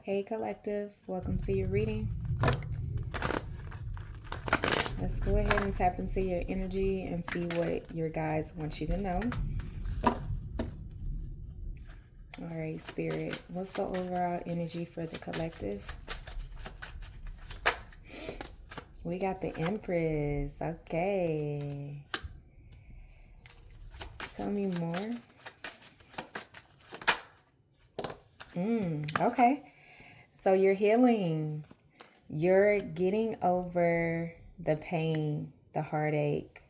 Hey collective, welcome to your reading. Let's go ahead and tap into your energy and see what your guides want you to know. All right, Spirit, what's the overall energy for the collective? We got the Empress. Okay. Tell me more. Okay. So you're healing. You're getting over the pain, the heartache.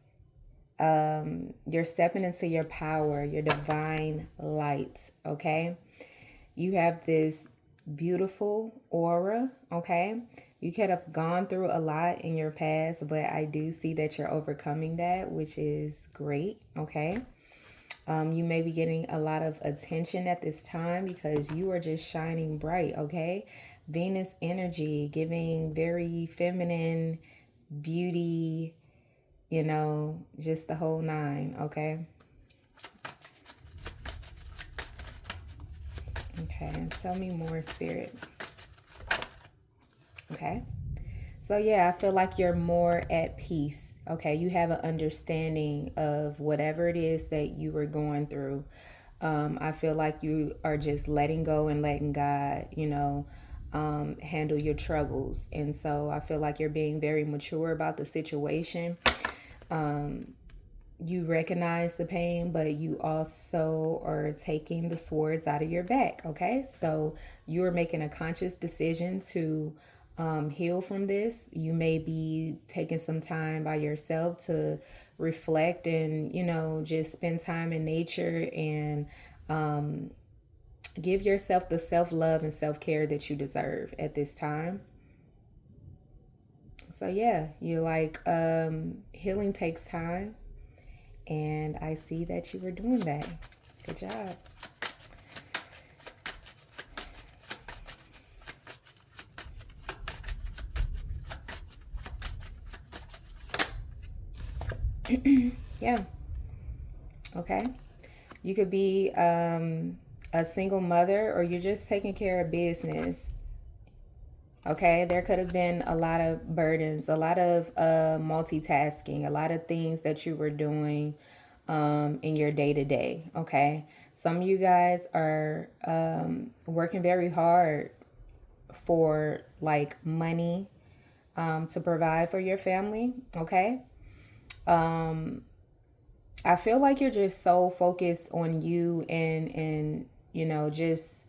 You're stepping into your power, your divine light, okay? You have this beautiful aura, okay? You could have gone through a lot in your past, but I do see that you're overcoming that, which is great, okay? You may be getting a lot of attention at this time because you are just shining bright, okay? Venus energy, giving very feminine beauty, just the whole nine, okay? Okay, tell me more, Spirit. Okay. So yeah, I feel like you're more at peace. Okay, you have an understanding of whatever it is that you were going through. I feel like you are just letting go and letting God, handle your troubles. And so I feel like you're being very mature about the situation. You recognize the pain, but you also are taking the swords out of your back. Okay, so you're making a conscious decision to heal from this. You may be taking some time by yourself to reflect and, just spend time in nature and give yourself the self-love and self-care that you deserve at this time. So yeah, you're like, healing takes time, and I see that you were doing that. Good job. Yeah. Okay. You could be a single mother, or you're just taking care of business. Okay, there could have been a lot of burdens, a lot of multitasking, a lot of things that you were doing in your day to day. Okay, some of you guys are working very hard for like money to provide for your family. Okay, I feel like you're just so focused on you and just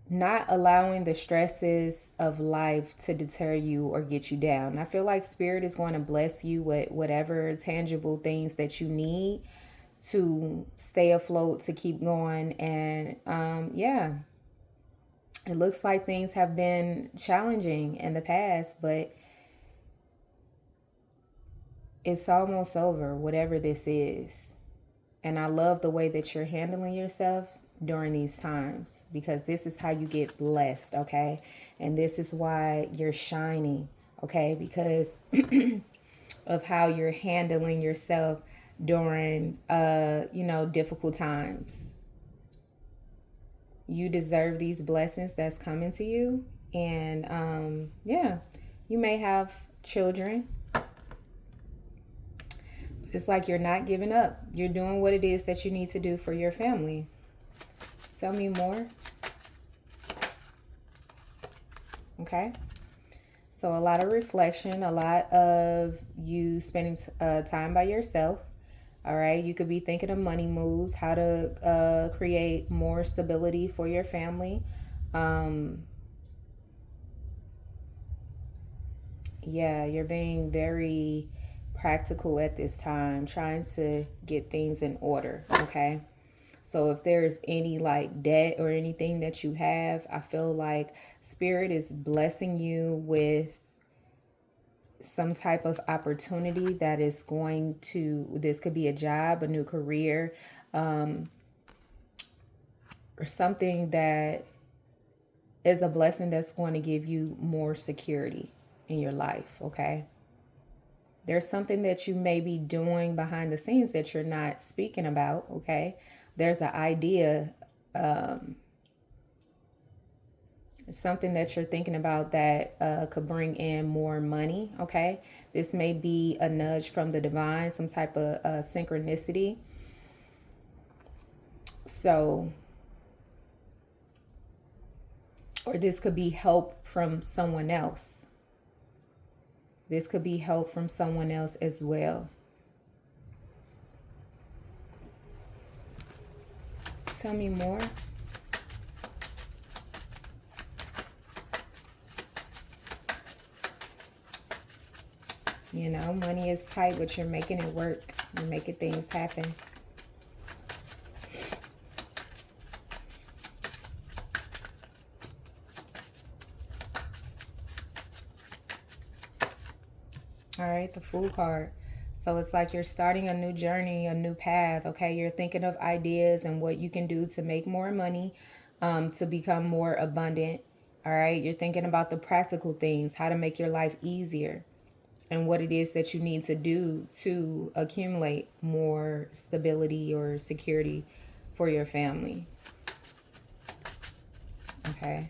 not allowing the stresses of life to deter you or get you down. I feel like Spirit is going to bless you with whatever tangible things that you need to stay afloat, to keep going. And yeah, it looks like things have been challenging in the past, but it's almost over, whatever this is. And I love the way that you're handling yourself during these times, because this is how you get blessed, okay? And this is why you're shining, okay? Because of how you're handling yourself during difficult times. You deserve these blessings that's coming to you. And yeah, you may have children. It's like you're not giving up. You're doing what it is that you need to do for your family. Tell me more. Okay. So a lot of reflection, a lot of you spending time by yourself. All right. You could be thinking of money moves, how to create more stability for your family. Yeah, you're being very practical at this time, trying to get things in order. Okay. So if there's any like debt or anything that you have, I feel like Spirit is blessing you with some type of opportunity that is going to, this could be a job, a new career, or something that is a blessing that's going to give you more security in your life, okay? There's something that you may be doing behind the scenes that you're not speaking about, okay? There's an idea something that you're thinking about that could bring in more money. Okay, this may be a nudge from the divine, some type of synchronicity. So, or this could be help from someone else. This could be help from someone else as well. Tell me more. You know, money is tight, but you're making it work. You're making things happen. All right, the Fool card. So it's like you're starting a new journey, a new path, okay? You're thinking of ideas and what you can do to make more money, to become more abundant, all right? You're thinking about the practical things, how to make your life easier, and what it is that you need to do to accumulate more stability or security for your family, okay?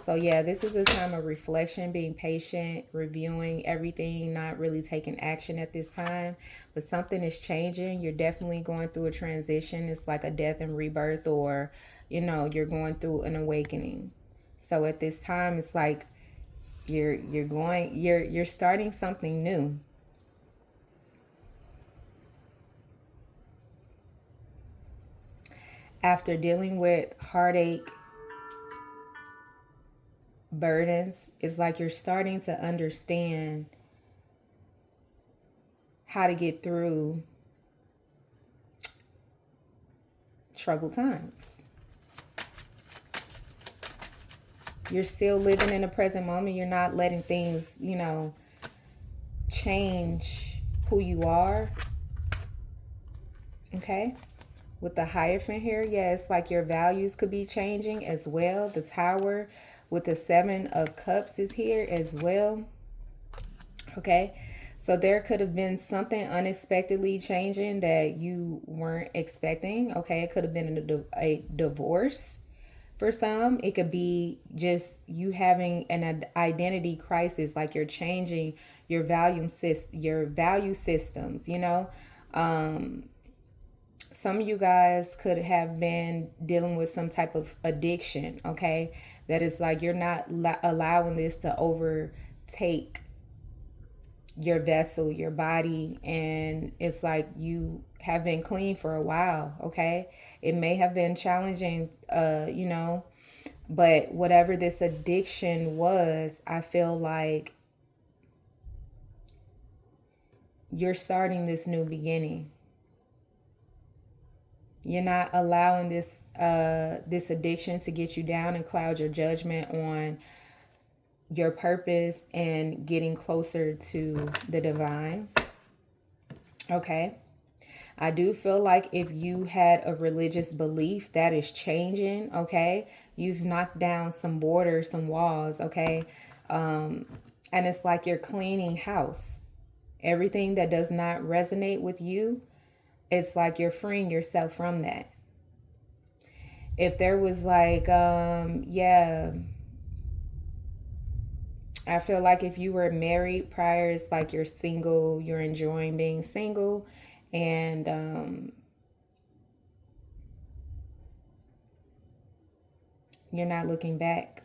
So yeah, this is a time of reflection, being patient, reviewing everything, not really taking action at this time. But something is changing. You're definitely going through a transition. It's like a death and rebirth, or you're going through an awakening. So at this time, it's like you're starting something new. After dealing with heartache, burdens, it's like you're starting to understand how to get through troubled times. You're still living in the present moment. You're not letting things, change who you are. Okay? With the Hierophant here, yeah, it's like your values could be changing as well. The Tower with the Seven of Cups is here as well. Okay? So there could have been something unexpectedly changing that you weren't expecting. Okay? It could have been a divorce. For some, it could be just you having an identity crisis, like you're changing your value systems. Some of you guys could have been dealing with some type of addiction. Okay, that is like you're not allowing this to overtake your vessel, your body, and it's like you have been clean for a while. Okay, it may have been challenging, but whatever this addiction was, I feel like you're starting this new beginning. You're not allowing this addiction to get you down and cloud your judgment on your purpose and getting closer to the divine. Okay. I do feel like if you had a religious belief, that is changing. Okay. You've knocked down some borders, some walls. Okay. And it's like you're cleaning house. Everything that does not resonate with you, it's like you're freeing yourself from that. If there was like, I feel like if you were married prior, it's like you're single, you're enjoying being single, and you're not looking back.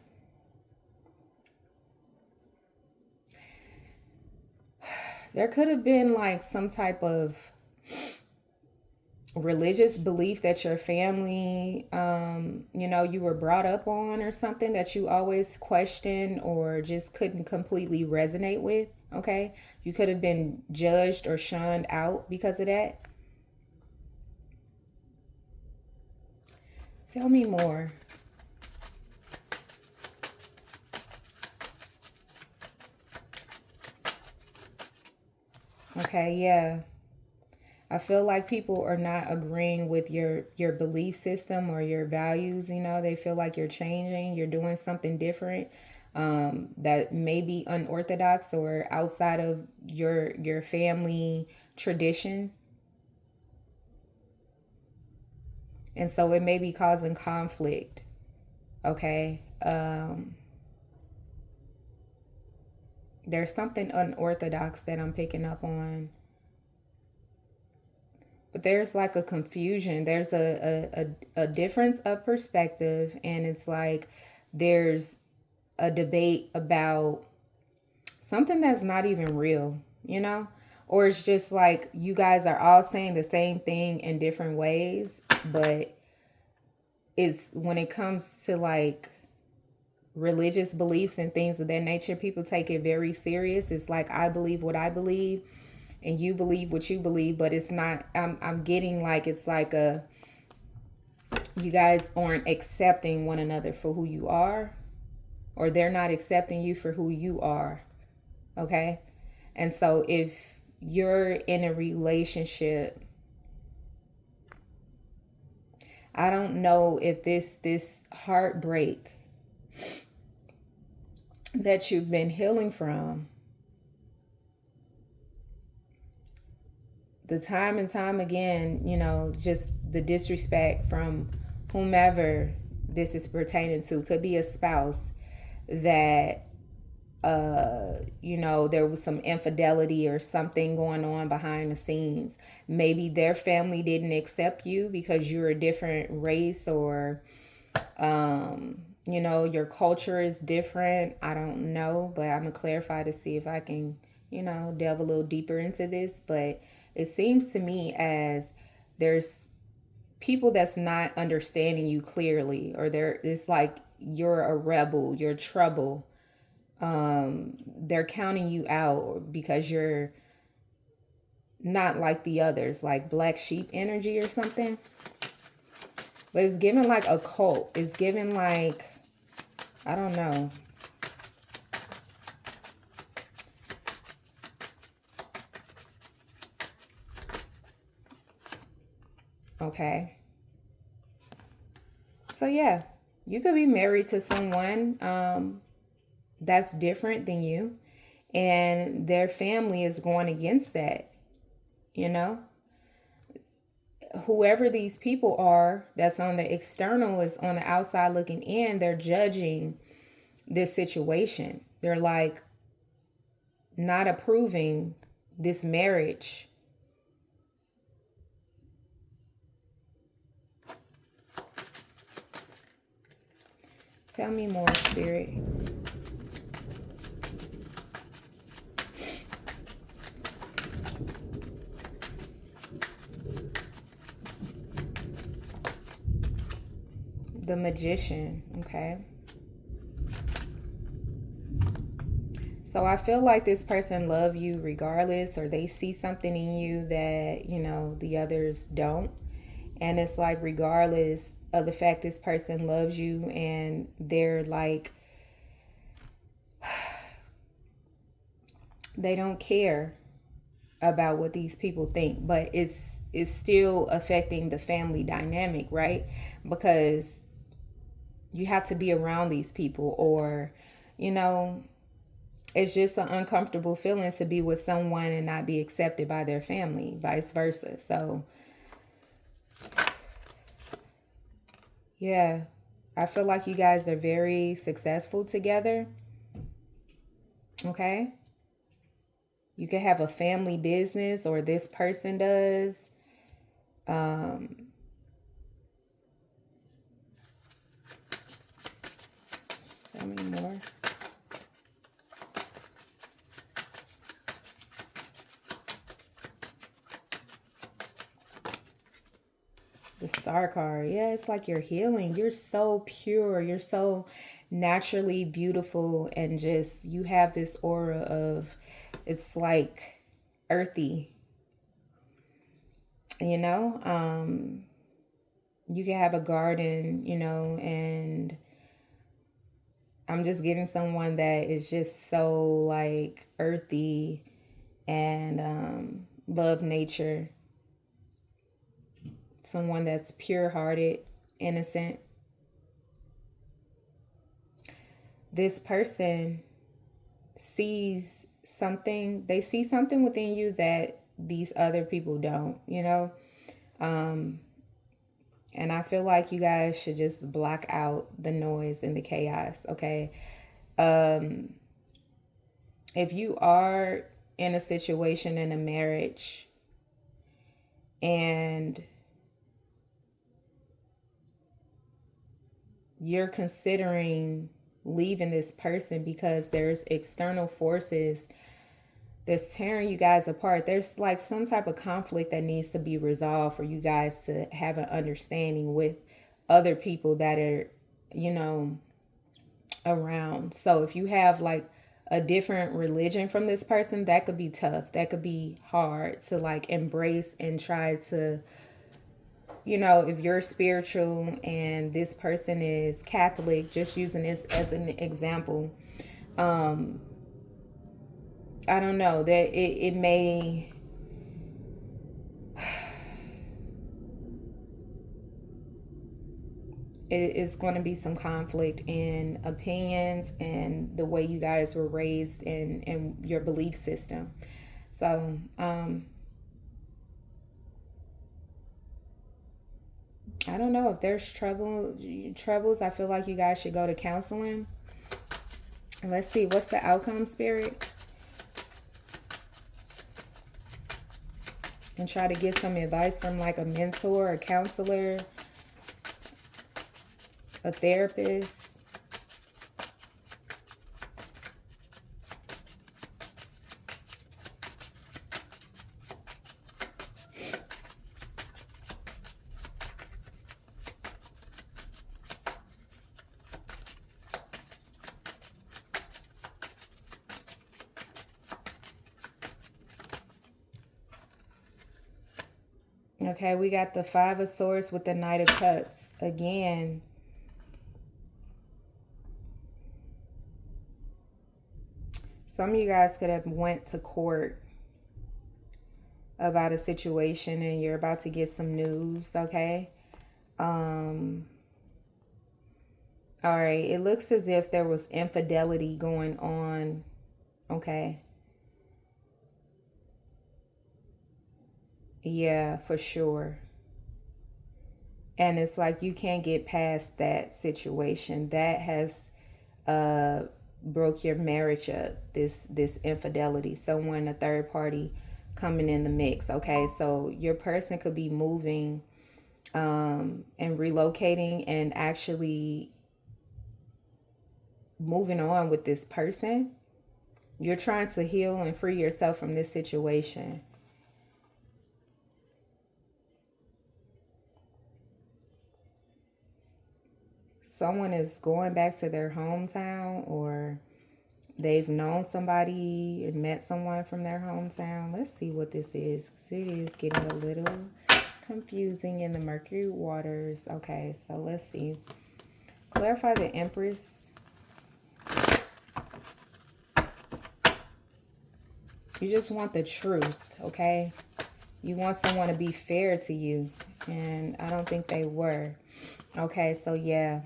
There could have been like some type of religious belief that your family, you were brought up on, or something that you always questioned or just couldn't completely resonate with. Okay. You could have been judged or shunned out because of that. Tell me more. Okay. Yeah. I feel like people are not agreeing with your belief system or your values. They feel like you're changing, you're doing something different, that may be unorthodox or outside of your family traditions. And so it may be causing conflict. Okay. There's something unorthodox that I'm picking up on. But there's like a confusion. There's a difference of perspective. And it's like there's a debate about something that's not even real, you know? Or it's just like you guys are all saying the same thing in different ways. But it's when it comes to like religious beliefs and things of that nature, people take it very serious. It's like I believe what I believe and you believe what you believe, but it's not. I'm getting like it's like a you guys aren't accepting one another for who you are, or they're not accepting you for who you are. Okay? And so if you're in a relationship, I don't know if this heartbreak that you've been healing from, the time and time again, you know, just the disrespect from whomever this is pertaining to, could be a spouse that you know, there was some infidelity or something going on behind the scenes. Maybe their family didn't accept you because you're a different race, or you know, your culture is different. I don't know, but I'm gonna clarify to see if I can, you know, delve a little deeper into this. But it seems to me as there's people that's not understanding you clearly, or there it's like you're a rebel, you're trouble. They're counting you out because you're not like the others, like black sheep energy or something. But it's given like a cult. It's given like, I don't know. Okay. So yeah, you could be married to someone that's different than you, and their family is going against that, you know? Whoever these people are that's on the external is on the outside looking in, they're judging this situation. They're like not approving this marriage. Tell me more, Spirit. The Magician, okay? So I feel like this person love you regardless, or they see something in you that, you know, the others don't. And it's like regardless of the fact this person loves you, and they're like they don't care about what these people think, but it's still affecting the family dynamic, right? Because you have to be around these people, or you know, it's just an uncomfortable feeling to be with someone and not be accepted by their family, vice versa. So yeah, I feel like you guys are very successful together. Okay, you could have a family business, or this person does. um Tell me more. The Star card. Yeah, it's like you're healing. You're so pure. You're so naturally beautiful, and just you have this aura of, it's like earthy, you know? You can have a garden, you know, and I'm just getting someone that is just so like earthy and love nature. Someone that's pure hearted, innocent. This person sees something, they see something within you that these other people don't, you know? And I feel like you guys should just block out the noise and the chaos, okay? Um, if you are in a situation in a marriage and you're considering leaving this person because there's external forces that's tearing you guys apart, there's like some type of conflict that needs to be resolved for you guys to have an understanding with other people that are, you know, around. So if you have like a different religion from this person, that could be tough. That could be hard to like embrace and try to, you know, if you're spiritual and this person is Catholic, just using this as an example, um, I don't know, that it may it is going to be some conflict in opinions and the way you guys were raised in your belief system. So I don't know if there's troubles. I feel like you guys should go to counseling. Let's see, what's the outcome, Spirit? And try to get some advice from like a mentor, a counselor, a therapist. Okay, we got the Five of Swords with the Knight of Cups. Again, some of you guys could have went to court about a situation and you're about to get some news, okay? All right, it looks as if there was infidelity going on, okay? Yeah, for sure. And it's like you can't get past that situation. That has broke your marriage up, this infidelity, someone, a third party coming in the mix, okay? So your person could be moving and relocating and actually moving on with this person. You're trying to heal and free yourself from this situation. Someone is going back to their hometown, or they've known somebody and met someone from their hometown. Let's see what this is. It is getting a little confusing in the Mercury waters. Okay, so let's see. Clarify the Empress. You just want the truth, okay? You want someone to be fair to you, and I don't think they were. Okay, so yeah.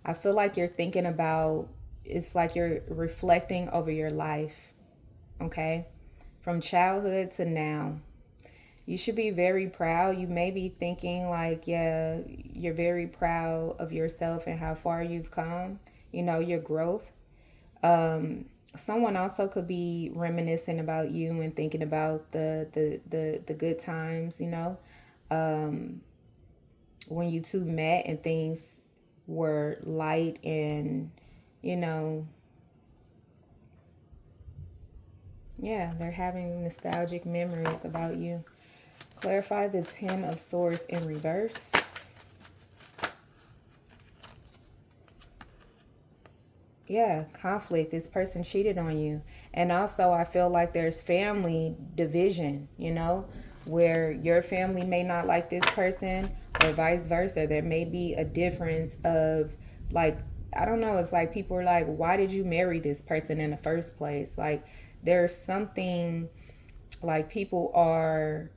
I feel like you're thinking about, it's like you're reflecting over your life, okay? From childhood to now. You should be very proud. You may be thinking like, yeah, you're very proud of yourself and how far you've come, you know, your growth. Someone also could be reminiscing about you and thinking about the good times, you know, when you two met and things were light and, you know, yeah, they're having nostalgic memories about you. Clarify the Ten of Swords in reverse. Yeah, conflict. This person cheated on you. And also, I feel like there's family division, you know, where your family may not like this person or vice versa. There may be a difference of like, I don't know, it's like people are like, why did you marry this person in the first place? Like, there's something like people are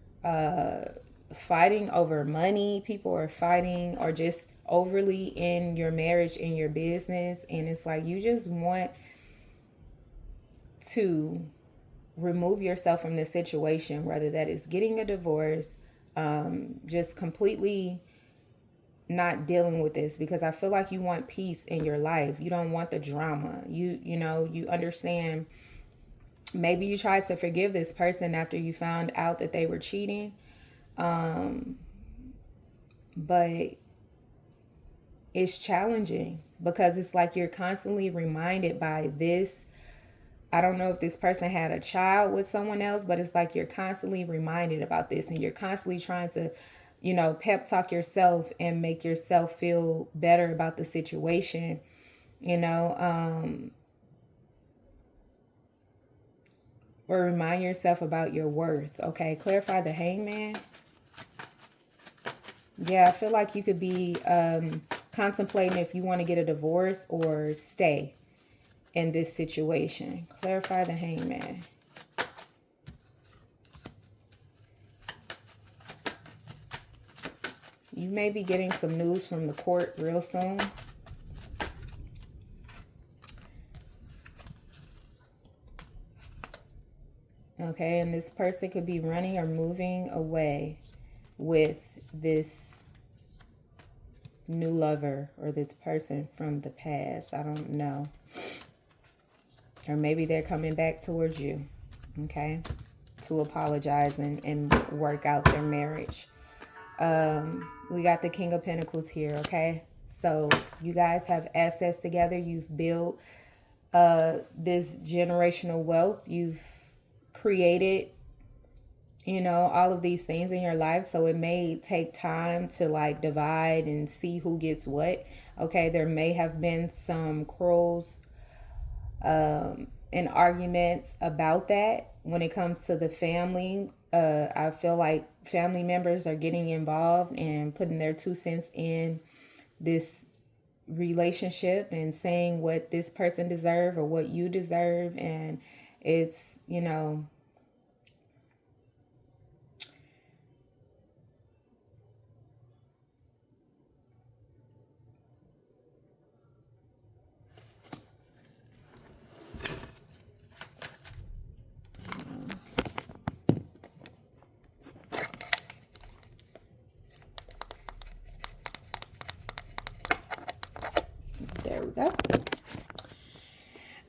fighting over money. People are fighting or just overly in your marriage, in your business, and it's like you just want to remove yourself from this situation, whether that is getting a divorce, Just completely not dealing with this, because I feel like you want peace in your life. You don't want the drama. You understand. Maybe you tried to forgive this person after you found out that they were cheating. But it's challenging because it's like you're constantly reminded by this. I don't know if this person had a child with someone else, but it's like you're constantly reminded about this, and you're constantly trying to, pep talk yourself and make yourself feel better about the situation, or remind yourself about your worth. Okay, clarify the hangman. Yeah, I feel like you could be contemplating if you want to get a divorce or stay in this situation. Clarify the hangman. You may be getting some news from the court real soon. Okay, and this person could be running or moving away with this new lover or this person from the past. I don't know. Or maybe they're coming back towards you, okay, to apologize and work out their marriage. We got the King of Pentacles here, okay? So you guys have assets together. You've built this generational wealth. You've created, all of these things in your life. So it may take time to like divide and see who gets what. Okay, there may have been some quarrels and arguments about that when it comes to the family. I feel like family members are getting involved and putting their 2 cents in this relationship and saying what this person deserves or what you deserve. And it's, there we go.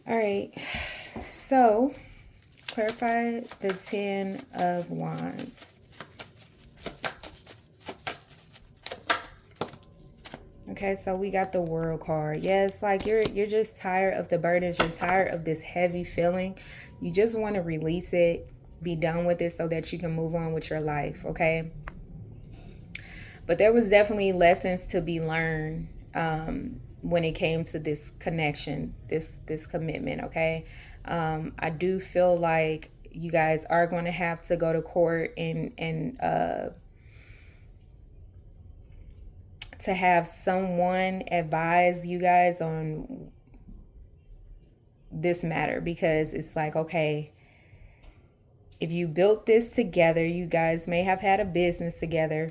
All right. So clarify the 10 of Wands. Okay, so we got the World card. Yeah, it's like you're just tired of the burdens. You're tired of this heavy feeling. You just want to release it, be done with it so that you can move on with your life, okay? But there was definitely lessons to be learned when it came to this connection, this commitment, okay? I do feel like you guys are going to have to go to court and to have someone advise you guys on this matter, because it's like, okay, if you built this together, you guys may have had a business together,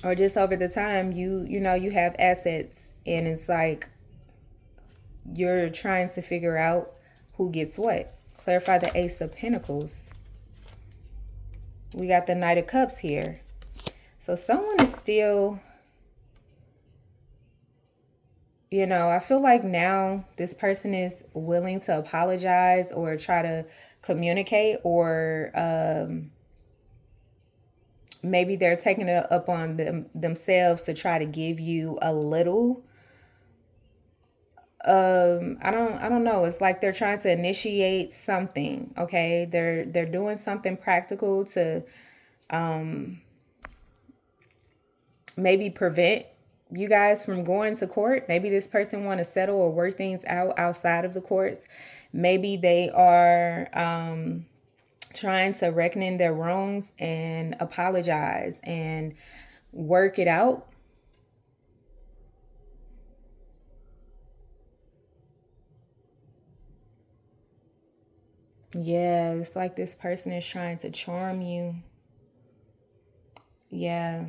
or just over the time you have assets, and it's like you're trying to figure out who gets what. Clarify the Ace of Pentacles. We got the Knight of Cups here. So someone is still, I feel like now this person is willing to apologize or try to communicate, or maybe they're taking it up on themselves to try to give you a little. I don't know. It's like they're trying to initiate something. Okay, they're doing something practical to maybe prevent you guys from going to court. Maybe this person want to settle or work things out outside of the courts. Maybe they are trying to reckon in their wrongs and apologize and work it out. Yeah, it's like this person is trying to charm you. Yeah,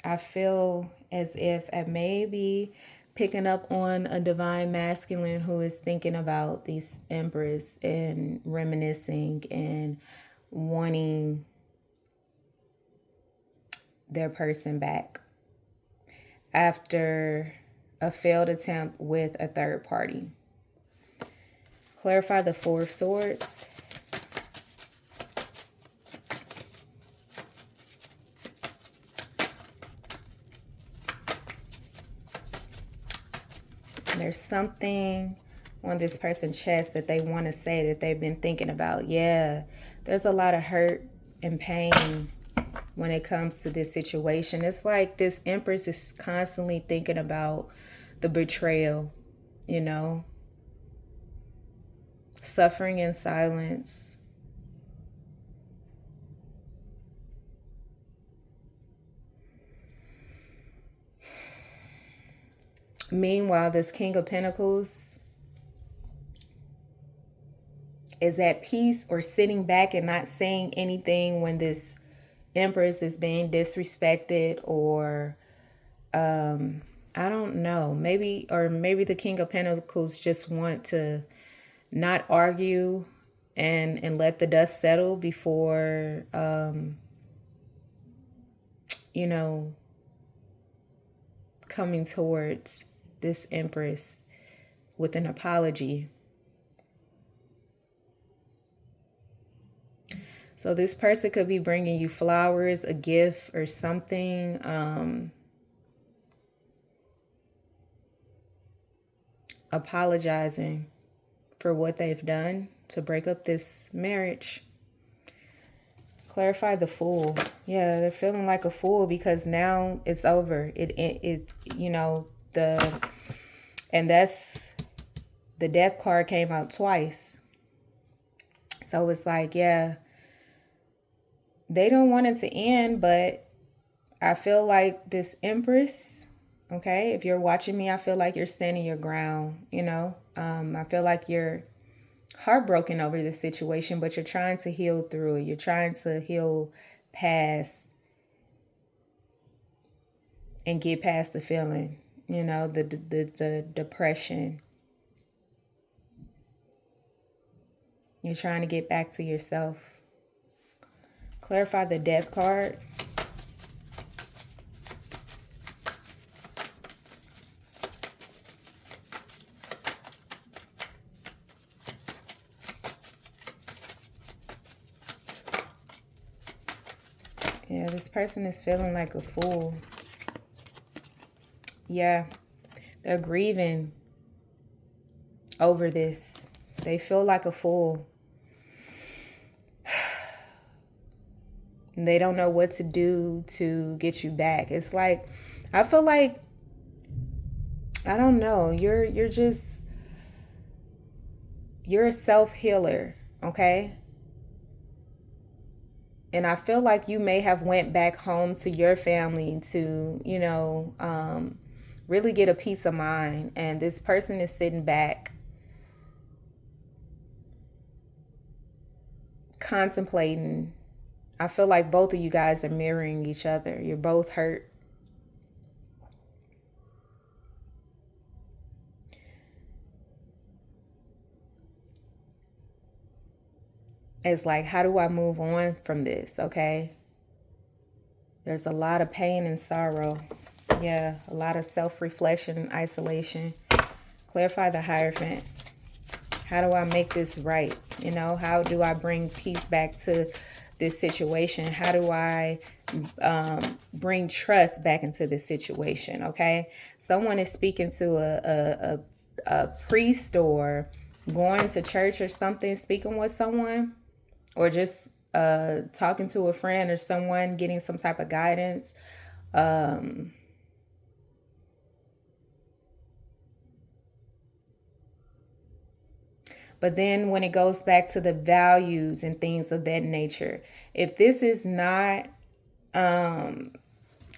I feel as if I may be picking up on a divine masculine who is thinking about these empress and reminiscing and wanting their person back after a failed attempt with a third party. Clarify the Four of Swords. There's something on this person's chest that they want to say that they've been thinking about. Yeah, there's a lot of hurt and pain when it comes to this situation. It's like this Empress is constantly thinking about the betrayal, you know, suffering in silence. Meanwhile, this King of Pentacles is at peace or sitting back and not saying anything when this Empress is being disrespected, or I don't know, maybe the King of Pentacles just want to not argue and let the dust settle before you know, coming towards this Empress with an apology. So this person could be bringing you flowers, a gift, or something. Apologizing for what they've done to break up this marriage. Clarify the Fool. Yeah, they're feeling like a fool because now it's over. It you know, and that's the Death card came out twice. So it's like, yeah, they don't want it to end, but I feel like this Empress, okay, if you're watching me, I feel like you're standing your ground, you know. I feel like you're heartbroken over this situation, but you're trying to heal through it. You're trying to heal past and get past the feeling, you know, the depression. You're trying to get back to yourself. Clarify the Death card. Yeah, this person is feeling like a fool. Yeah, they're grieving over this. They feel like a fool. They don't know what to do to get you back. It's like, I feel like, I don't know, you're a self-healer, okay? And I feel like you may have went back home to your family to, you know, really get a peace of mind. And this person is sitting back contemplating. I feel like both of you guys are mirroring each other. You're both hurt. It's like, how do I move on from this? Okay. There's a lot of pain and sorrow. Yeah, a lot of self-reflection and isolation. Clarify the Hierophant. How do I make this right? You know, how do I bring peace back to this situation? How do I bring trust back into this situation? Okay. Someone is speaking to a priest or going to church or something, speaking with someone, or just talking to a friend or someone, getting some type of guidance. But then when it goes back to the values and things of that nature, if this is not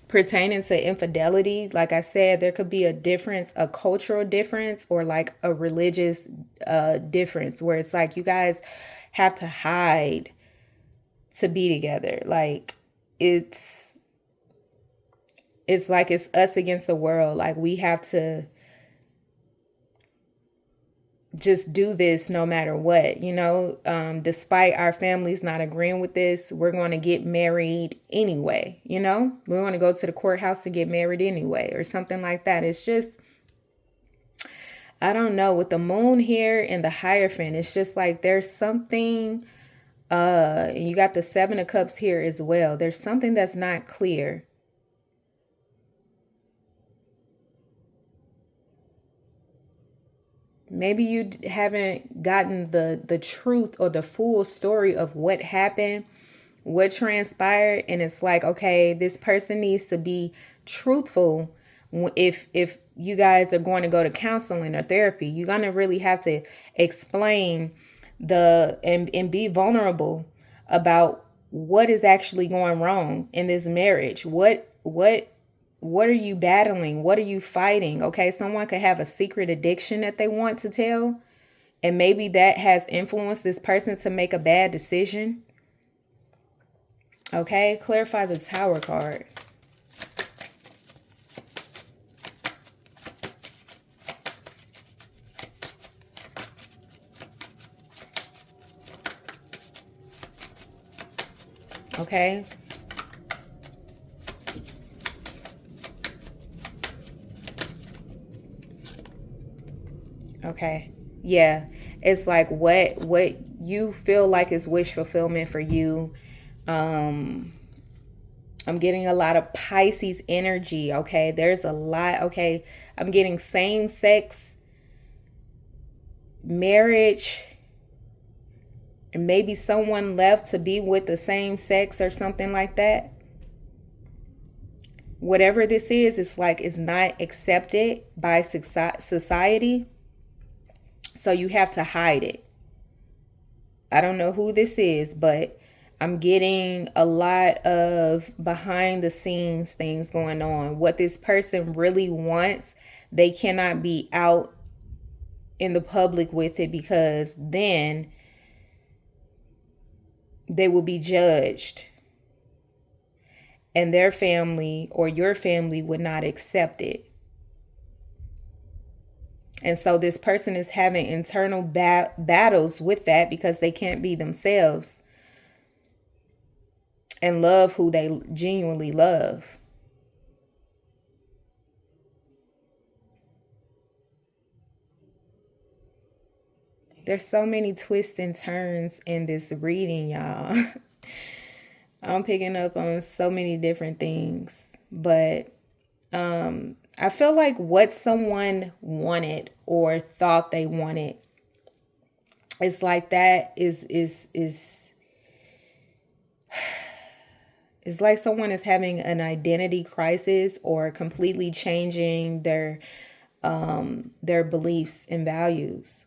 pertaining to infidelity, like I said, there could be a difference, a cultural difference, or like a religious difference, where it's like you guys have to hide to be together. Like it's like it's us against the world. Like we have to just do this no matter what, despite our families not agreeing with this, we're going to get married anyway. We're going to go to the courthouse and get married anyway, or something like that. It's just, I don't know, with the moon here and the Hierophant, it's just like there's something, and you got the Seven of Cups here as well. There's something that's not clear. Maybe you haven't gotten the truth or the full story of what happened, what transpired, and it's like, okay, this person needs to be truthful. If you guys are going to go to counseling or therapy, you're going to really have to explain and be vulnerable about what is actually going wrong in this marriage. What are you battling? What are you fighting? Okay, someone could have a secret addiction that they want to tell, and maybe that has influenced this person to make a bad decision. Okay, clarify the Tower card. Okay. Okay. Yeah. It's like what you feel like is wish fulfillment for you. I'm getting a lot of Pisces energy. Okay. There's a lot. Okay. I'm getting same sex marriage, and maybe someone left to be with the same sex or something like that. Whatever this is, it's like it's not accepted by society. So you have to hide it. I don't know who this is, but I'm getting a lot of behind the scenes things going on. What this person really wants, they cannot be out in the public with it, because then they will be judged. And their family or your family would not accept it. And so this person is having internal battles with that, because they can't be themselves and love who they genuinely love. There's so many twists and turns in this reading, y'all. I'm picking up on so many different things, but I feel like what someone wanted or thought they wanted, it's like that is it's like someone is having an identity crisis or completely changing their beliefs and values.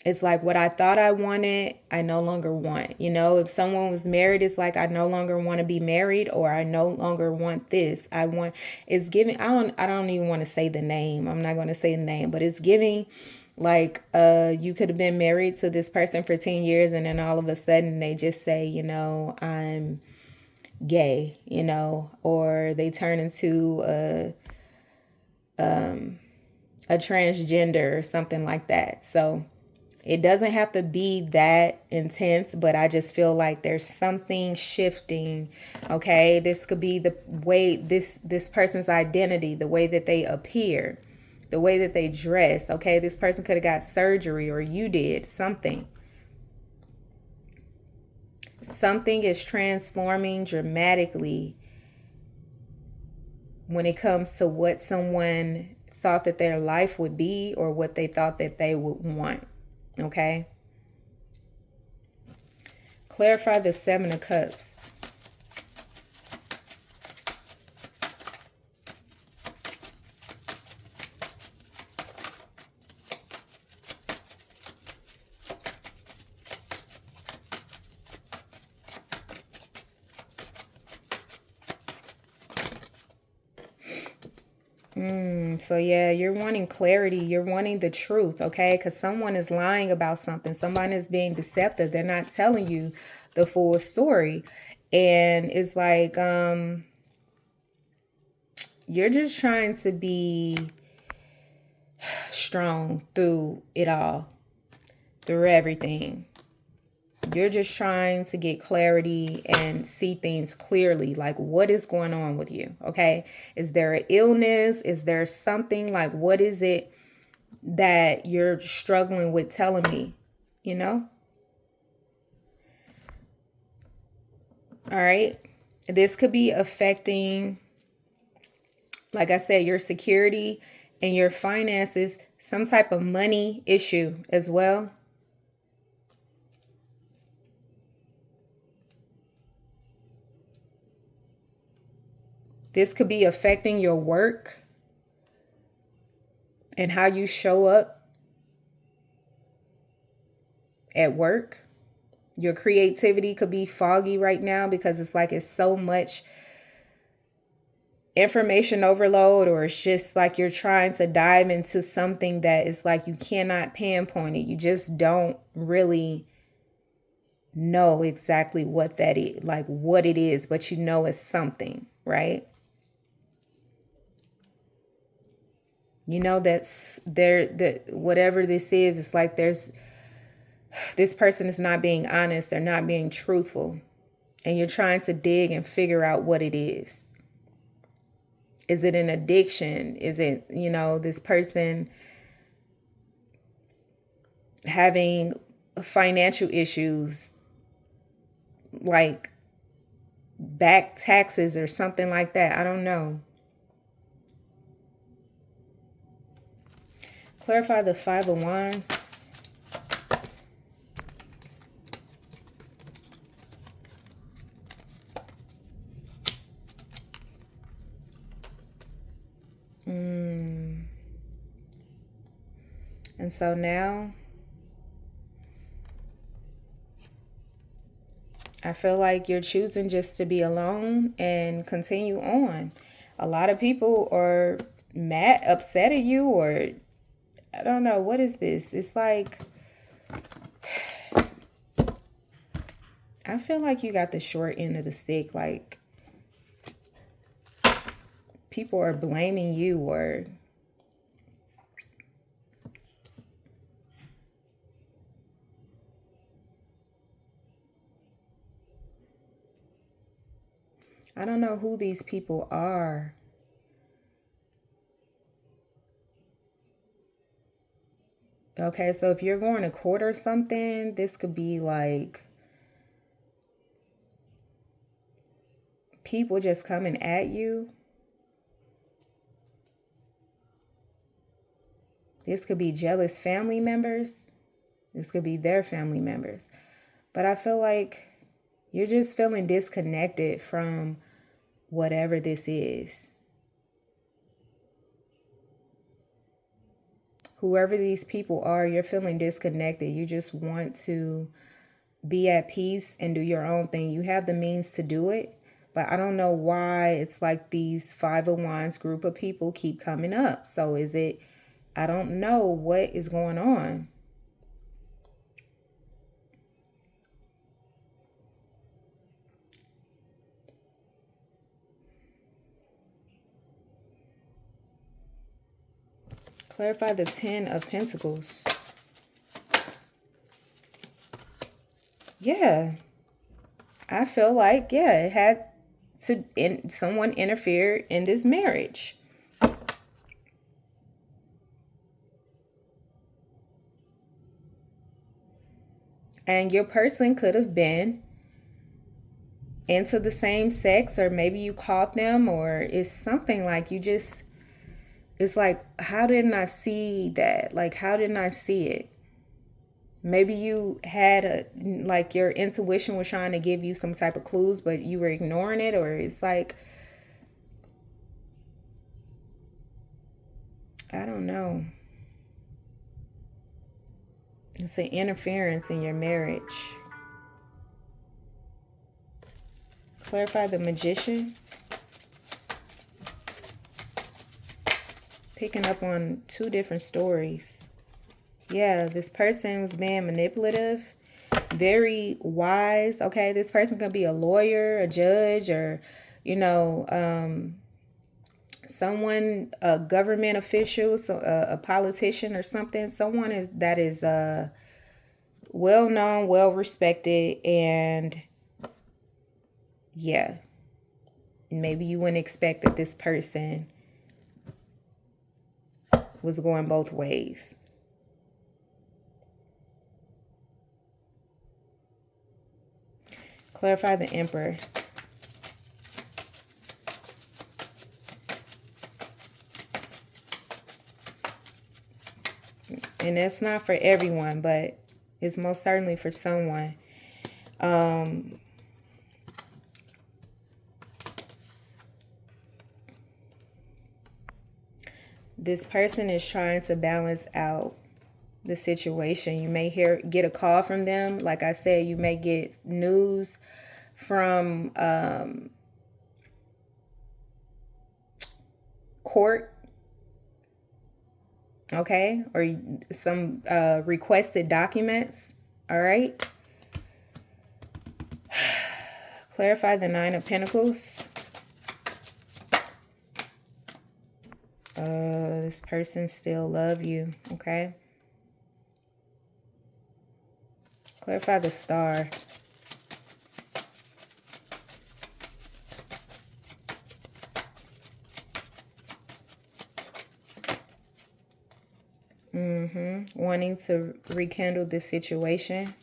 It's like what I thought I wanted, I no longer want. If someone was married, it's like I no longer want to be married, or I no longer want this. It's giving, I don't even want to say the name. I'm not going to say the name, but it's giving like you could have been married to this person for 10 years, and then all of a sudden they just say, I'm gay, or they turn into a transgender or something like that. So it doesn't have to be that intense, but I just feel like there's something shifting. Okay, this could be the way this person's identity, the way that they appear, the way that they dress. Okay, this person could have got surgery, or you did something. Something is transforming dramatically when it comes to what someone thought that their life would be, or what they thought that they would want. Okay. Clarify the Seven of Cups. So yeah, you're wanting clarity. You're wanting the truth, okay? Because someone is lying about something. Someone is being deceptive. They're not telling you the full story. And it's like, you're just trying to be strong through it all, through everything. You're just trying to get clarity and see things clearly. Like, what is going on with you? Okay. Is there an illness? Is there something? Like, what is it that you're struggling with telling me? You know? All right. This could be affecting, like I said, your security and your finances, some type of money issue as well. This could be affecting your work and how you show up at work. Your creativity could be foggy right now because it's like it's so much information overload, or it's just like you're trying to dive into something that is like you cannot pinpoint it. You just don't really know exactly what that is, like what it is, but you know it's something, right? You know that's there, that whatever this is, it's like this person is not being honest, they're not being truthful, and you're trying to dig and figure out what it is. Is it an addiction? Is it, this person having financial issues, like back taxes or something like that? I don't know. Clarify the Five of Wands. And so now I feel like you're choosing just to be alone and continue on. A lot of people are mad, upset at you, or I don't know. What is this? It's like, I feel like you got the short end of the stick. Like, people are blaming you, or I don't know who these people are. Okay, so if you're going to court or something, this could be like people just coming at you. This could be jealous family members. This could be their family members. But I feel like you're just feeling disconnected from whatever this is. Whoever these people are, you're feeling disconnected. You just want to be at peace and do your own thing. You have the means to do it, but I don't know why it's like these Five of Wands group of people keep coming up. So is it, I don't know what is going on. Clarify the Ten of Pentacles. Yeah. I feel like, yeah, it had to, someone interfere in this marriage. And your person could have been into the same sex, or maybe you caught them, or it's something like you just, it's like, how didn't I see that? Like, how didn't I see it? Maybe you had like your intuition was trying to give you some type of clues, but you were ignoring it, or it's like, I don't know. It's an interference in your marriage. Clarify the Magician. Picking up on two different stories. Yeah, this person was being manipulative, very wise. Okay, this person could be a lawyer, a judge, or, someone, a government official, so a politician or something, someone that is well known, well respected, and yeah, maybe you wouldn't expect that this person was going both ways. Clarify the Emperor. And that's not for everyone, but it's most certainly for someone. This person is trying to balance out the situation. You may get a call from them. Like I said, you may get news from court, okay, or some requested documents. All right. Clarify the Nine of Pentacles. This person still love you, okay? Clarify the Star. Wanting to rekindle this situation.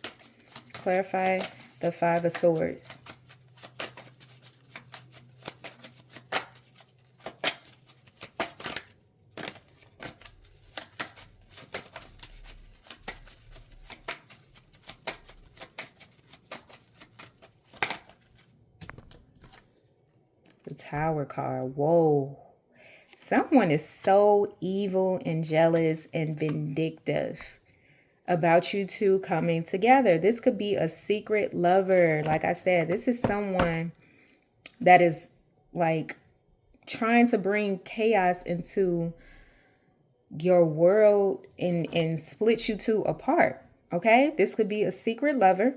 Clarify the Five of Swords. The Tower card. Whoa. Someone is so evil and jealous and vindictive about you two coming together. This could be a secret lover. Like I said, this is someone that is like trying to bring chaos into your world and split you two apart. Okay? This could be a secret lover.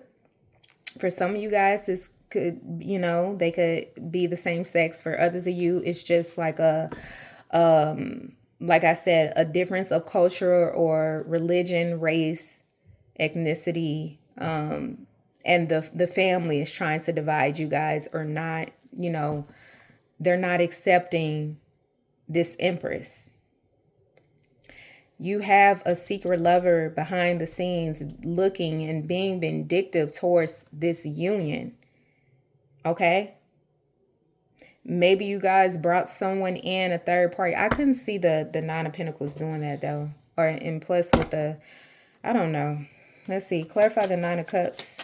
For some of you guys, this could, they could be the same sex. For others of you, it's just like like I said, a difference of culture or religion, race, ethnicity, and the family is trying to divide you guys, or not, they're not accepting this Empress. You have a secret lover behind the scenes looking and being vindictive towards this union. Okay? Maybe you guys brought someone in, a third party. I couldn't see the Nine of Pentacles doing that though. Or in plus with the, I don't know. Let's see. Clarify the Nine of Cups.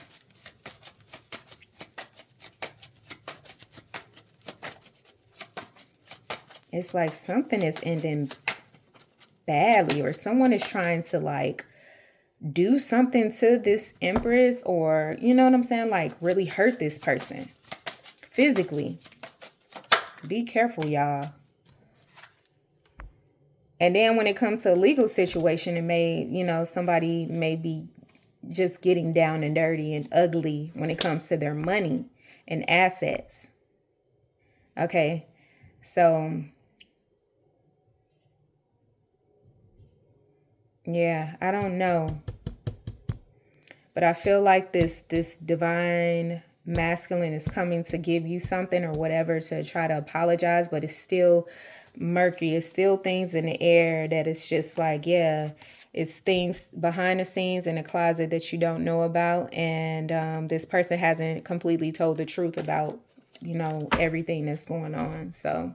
It's like something is ending badly, or someone is trying to like do something to this Empress, or you know what I'm saying? Like really hurt this person physically. Be careful, y'all. And then when it comes to a legal situation, it may, somebody may be just getting down and dirty and ugly when it comes to their money and assets. Okay. So, yeah, I don't know. But I feel like this divine masculine is coming to give you something or whatever to try to apologize, but it's still murky. It's still things in the air that it's just like, yeah, it's things behind the scenes in the closet that you don't know about. And this person hasn't completely told the truth about, everything that's going on. So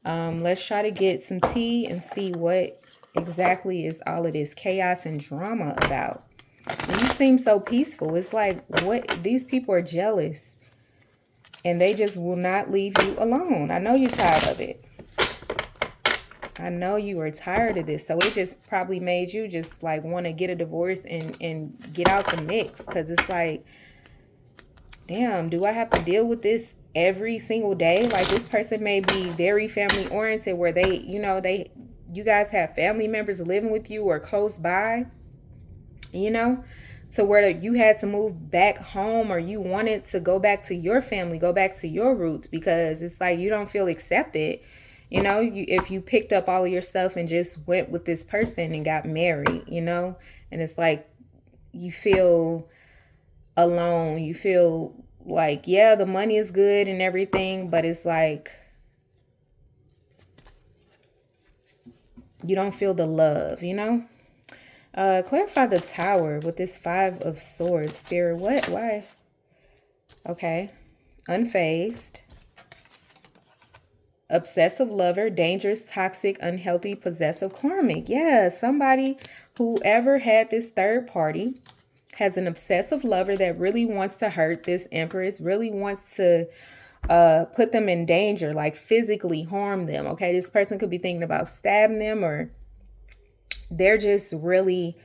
let's try to get some tea and see what exactly is all of this chaos and drama about. And you seem so peaceful. It's like, what? These people are jealous and they just will not leave you alone. I know you're tired of it. I know you are tired of this. So it just probably made you just like want to get a divorce and get out the mix. Because it's like, damn, do I have to deal with this every single day? Like this person may be very family oriented where they, you guys have family members living with you or close by. To where you had to move back home, or you wanted to go back to your family, go back to your roots, because it's like you don't feel accepted, You know, if you picked up all of your stuff and just went with this person and got married, you know, and it's like you feel alone. You feel like, yeah, the money is good and everything, but it's like you don't feel the love, you know? Clarify the Tower with this Five of Swords. Spirit, what? Why? Okay. Unfazed. Obsessive lover, dangerous, toxic, unhealthy, possessive, karmic. Yeah, somebody, whoever had this third party, has an obsessive lover that really wants to hurt this Empress, really wants to put them in danger, like physically harm them. Okay, this person could be thinking about stabbing them, or they're just really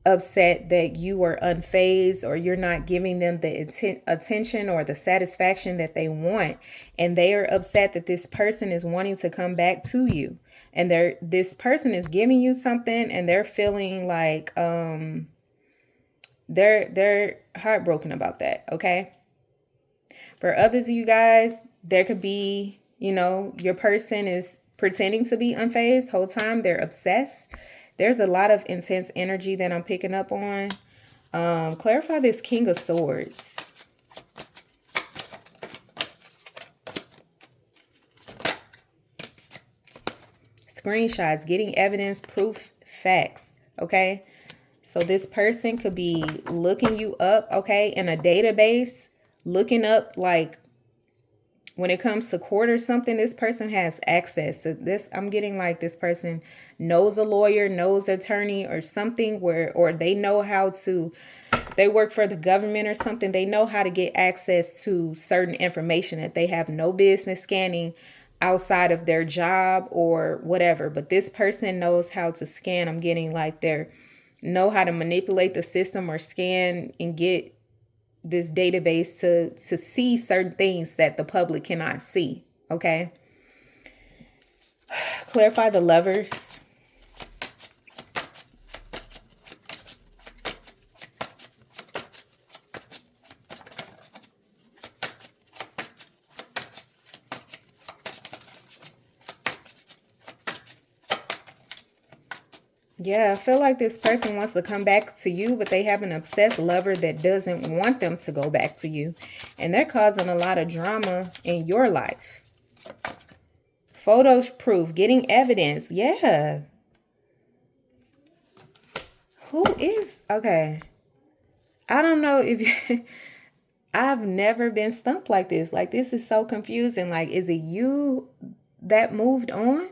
upset that you are unfazed, or you're not giving them the attention or the satisfaction that they want, and they are upset that this person is wanting to come back to you, and this person is giving you something, and they're feeling like they're heartbroken about that. Okay, for others of you guys, there could be, you know, your person is pretending to be unfazed whole time. They're obsessed. There's a lot of intense energy that I'm picking up on. Clarify this King of Swords. Screenshots, getting evidence, proof, facts. Okay. So this person could be looking you up, okay, in a database, looking up, like, when it comes to court or something, this person has access to this. I'm getting like this person knows a lawyer, knows attorney or something, or they know how to, they work for the government or something. They know how to get access to certain information that they have no business scanning outside of their job or whatever. But this person knows how to scan. I'm getting like they know how to manipulate the system or scan and get this database to see certain things that the public cannot see. Okay. Clarify the Lovers. Yeah, I feel like this person wants to come back to you, but they have an obsessed lover that doesn't want them to go back to you. And they're causing a lot of drama in your life. Photos proof, getting evidence. Yeah. Who is, okay. I don't know if I've never been stumped like this. Like, this is so confusing. Like, is it you that moved on?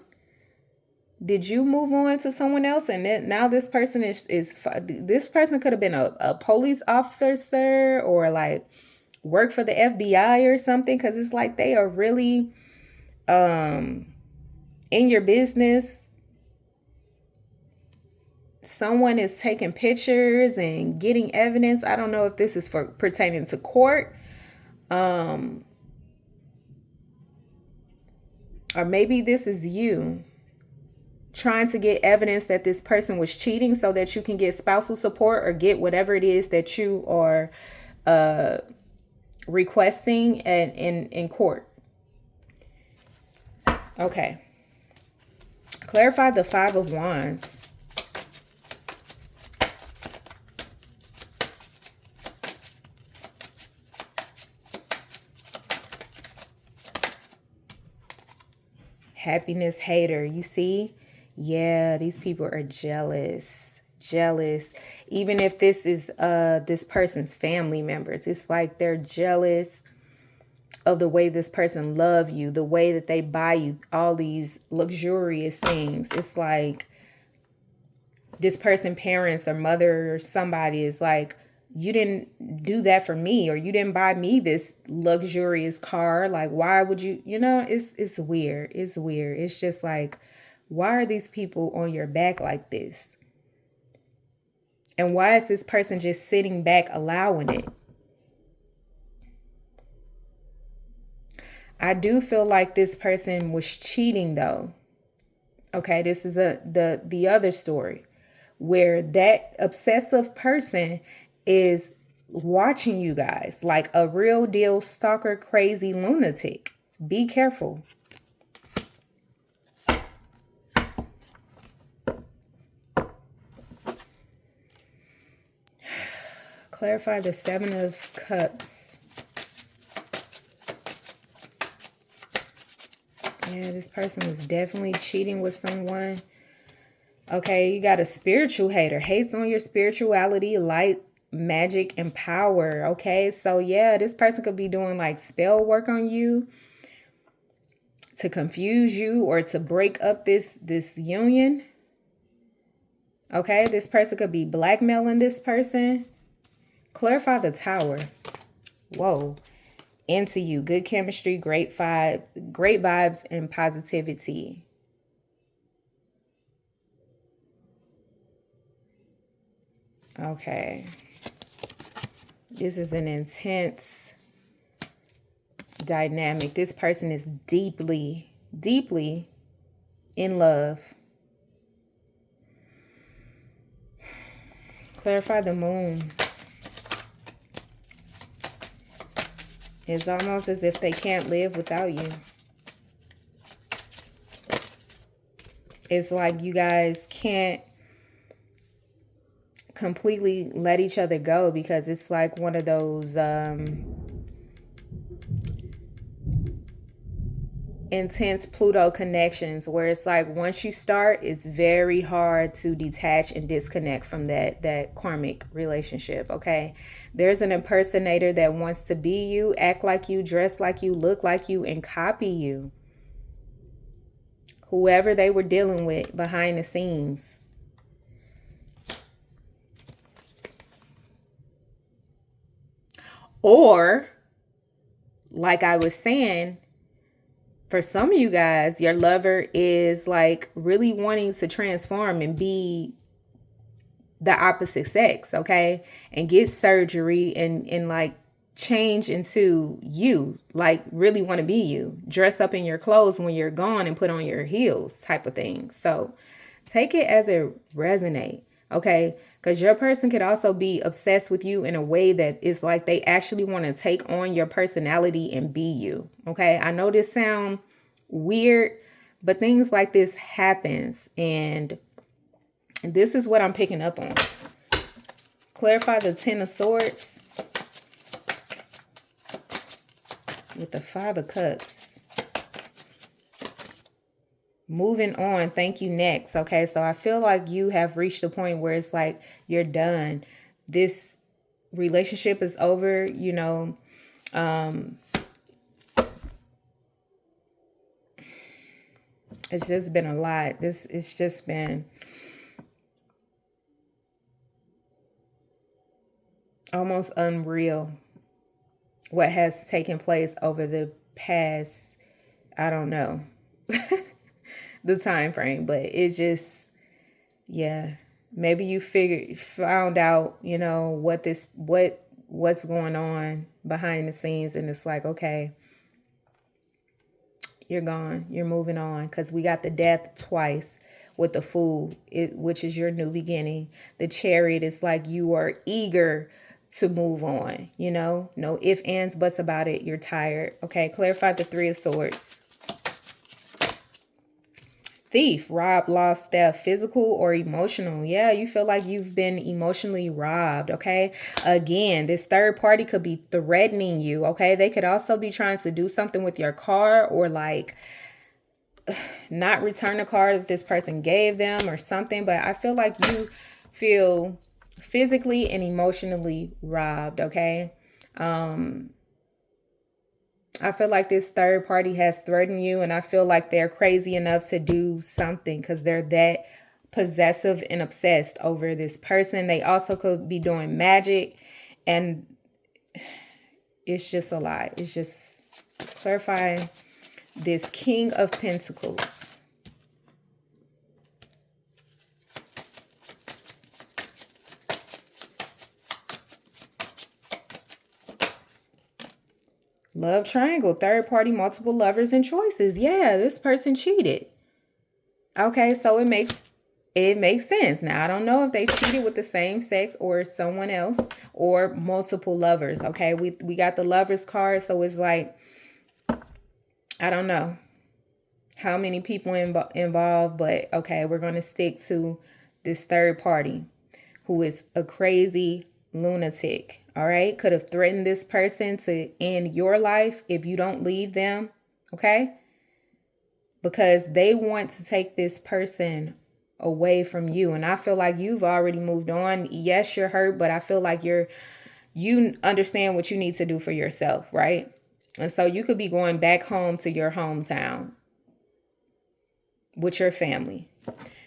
Did you move on to someone else? And then now this person is this person could have been a police officer or like work for the FBI or something. Cause it's like they are really in your business. Someone is taking pictures and getting evidence. I don't know if this is for pertaining to court. Or maybe this is you trying to get evidence that this person was cheating so that you can get spousal support or get whatever it is that you are requesting in court. Okay. Clarify the Five of Wands. Happiness hater. You see? Yeah, these people are jealous. Even if this is this person's family members, it's like they're jealous of the way this person love you, the way that they buy you all these luxurious things. It's like this person, parents or mother or somebody is like, you didn't do that for me, or you didn't buy me this luxurious car. Like, why would you, it's weird. It's weird. It's just like, why are these people on your back like this? And why is this person just sitting back allowing it? I do feel like this person was cheating though. Okay, this is the other story where that obsessive person is watching you guys like a real deal stalker, crazy lunatic. Be careful. Clarify the Seven of Cups. Yeah, this person was definitely cheating with someone. Okay, you got a spiritual hater. Hates on your spirituality, light, magic, and power. Okay, so yeah, this person could be doing like spell work on you to confuse you or to break up this union. Okay, this person could be blackmailing this person. Clarify the Tower. Whoa. Into you. Good chemistry, great vibes, and positivity. Okay. This is an intense dynamic. This person is deeply, deeply in love. Clarify the Moon. It's almost as if they can't live without you. It's like you guys can't completely let each other go because it's like one of those intense Pluto connections where it's like once you start, it's very hard to detach and disconnect from that karmic relationship. Okay, there's an impersonator that wants to be you, act like you, dress like you, look like you, and copy you. Whoever they were dealing with behind the scenes. Or, like I was saying, for some of you guys, your lover is like really wanting to transform and be the opposite sex, okay? And get surgery and like change into you, like really want to be you. Dress up in your clothes when you're gone and put on your heels type of thing. So take it as it resonates. Okay, because your person could also be obsessed with you in a way that is like they actually want to take on your personality and be you. Okay, I know this sounds weird, but things like this happens, and this is what I'm picking up on. Clarify the Ten of Swords with the Five of Cups. Moving on. Thank you. Next. Okay. So I feel like you have reached a point where it's like you're done. This relationship is over, you know. It's just been a lot. It's just been almost unreal what has taken place over the past, I don't know, the time frame, but it just, yeah, maybe you found out, you know, what's going on behind the scenes, and it's like, okay, you're gone, you're moving on, because we got the Death twice with the Fool, which is your new beginning. The Chariot is like you are eager to move on, you know, no ifs, ands, buts about it. You're tired. Okay, clarify the Three of Swords. Thief, rob, lost, theft, physical or emotional. Yeah, you feel like you've been emotionally robbed. Okay, again, this third party could be threatening you. Okay, they could also be trying to do something with your car, or like not return a car that this person gave them or something. But I feel like you feel physically and emotionally robbed. Okay, I feel like this third party has threatened you, and I feel like they're crazy enough to do something because they're that possessive and obsessed over this person. They also could be doing magic, and it's just a lot. It's just clarifying this King of Pentacles. Love triangle, third party, multiple lovers and choices. Yeah, this person cheated. Okay, so it makes sense. Now, I don't know if they cheated with the same sex or someone else or multiple lovers. Okay, we got the lovers card, so it's like, I don't know how many people involved, but okay, we're going to stick to this third party who is a crazy lunatic. All right. Could have threatened this person to end your life if you don't leave them. Okay. Because they want to take this person away from you. And I feel like you've already moved on. Yes, you're hurt, but I feel like you understand what you need to do for yourself, right? And so you could be going back home to your hometown with your family.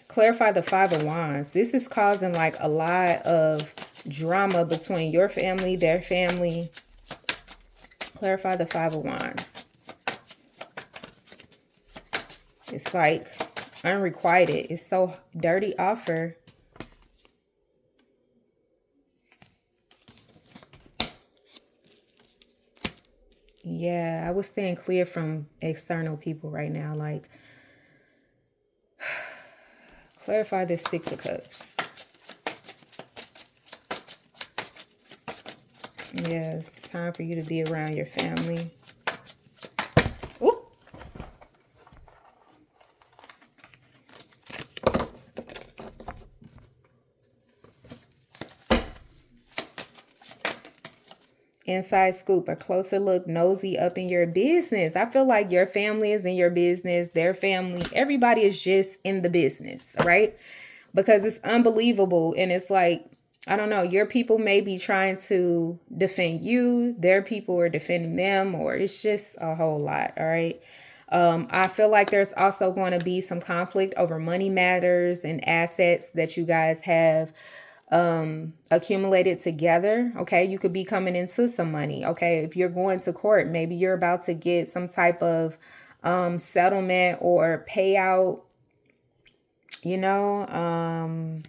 Clarify the Five of Wands. This is causing like a lot of drama between your family, their family. Clarify the Five of Wands. It's like unrequited. It's so dirty offer. Yeah, I was staying clear from external people right now. Like, clarify this Six of Cups. Yeah, it's time for you to be around your family. Ooh. Inside scoop, a closer look, nosy up in your business. I feel like your family is in your business, their family, everybody is just in the business, right? Because it's unbelievable. And it's like, I don't know, your people may be trying to defend you, their people are defending them, or it's just a whole lot, all right? I feel like there's also going to be some conflict over money matters and assets that you guys have accumulated together. Okay, you could be coming into some money. Okay, if you're going to court, maybe you're about to get some type of settlement or payout, you know.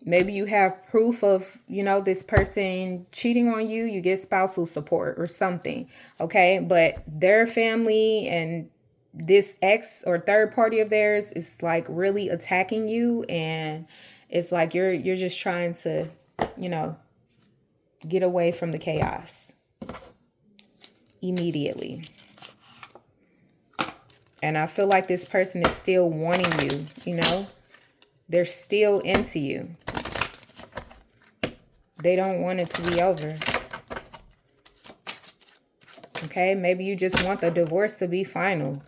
Maybe you have proof of, you know, this person cheating on you, you get spousal support or something. Okay, but their family and this ex or third party of theirs is like really attacking you, and it's like you're just trying to, you know, get away from the chaos immediately. And I feel like this person is still wanting you, you know, they're still into you. They don't want it to be over. Okay, maybe you just want the divorce to be final.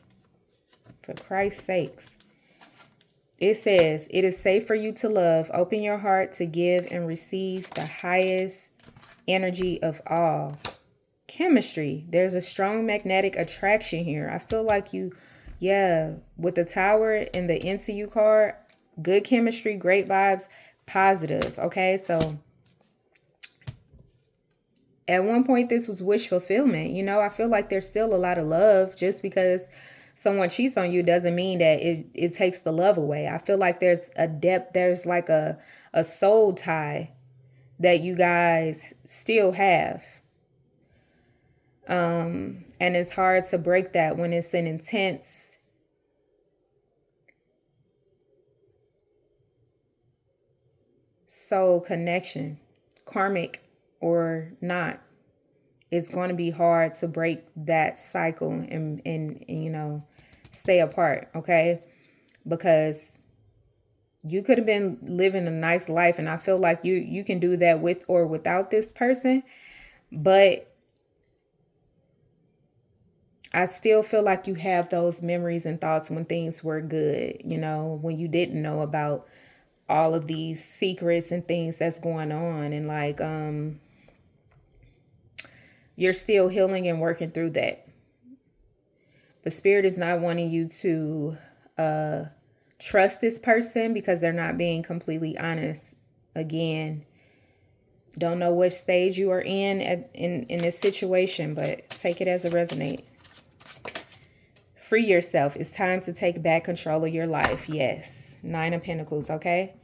For Christ's sakes. It says, it is safe for you to love. Open your heart to give and receive the highest energy of all. Chemistry. There's a strong magnetic attraction here. I feel like you, yeah, with the Tower and the Into You card, good chemistry, great vibes, positive. Okay, so at one point this was wish fulfillment. You know, I feel like there's still a lot of love. Just because someone cheats on you doesn't mean that it takes the love away. I feel like there's a depth, there's like a soul tie that you guys still have. And it's hard to break that when it's an intense soul connection, karmic or not. It's going to be hard to break that cycle and you know, stay apart, okay? Because you could have been living a nice life, and I feel like you can do that with or without this person, but I still feel like you have those memories and thoughts when things were good, you know, when you didn't know about all of these secrets and things that's going on, and like you're still healing and working through that. But Spirit is not wanting you to trust this person because they're not being completely honest. Again, don't know what stage you are in this situation, but take it as a resonate. Free yourself. It's time to take back control of your life. Yes. 9 of Pentacles, okay?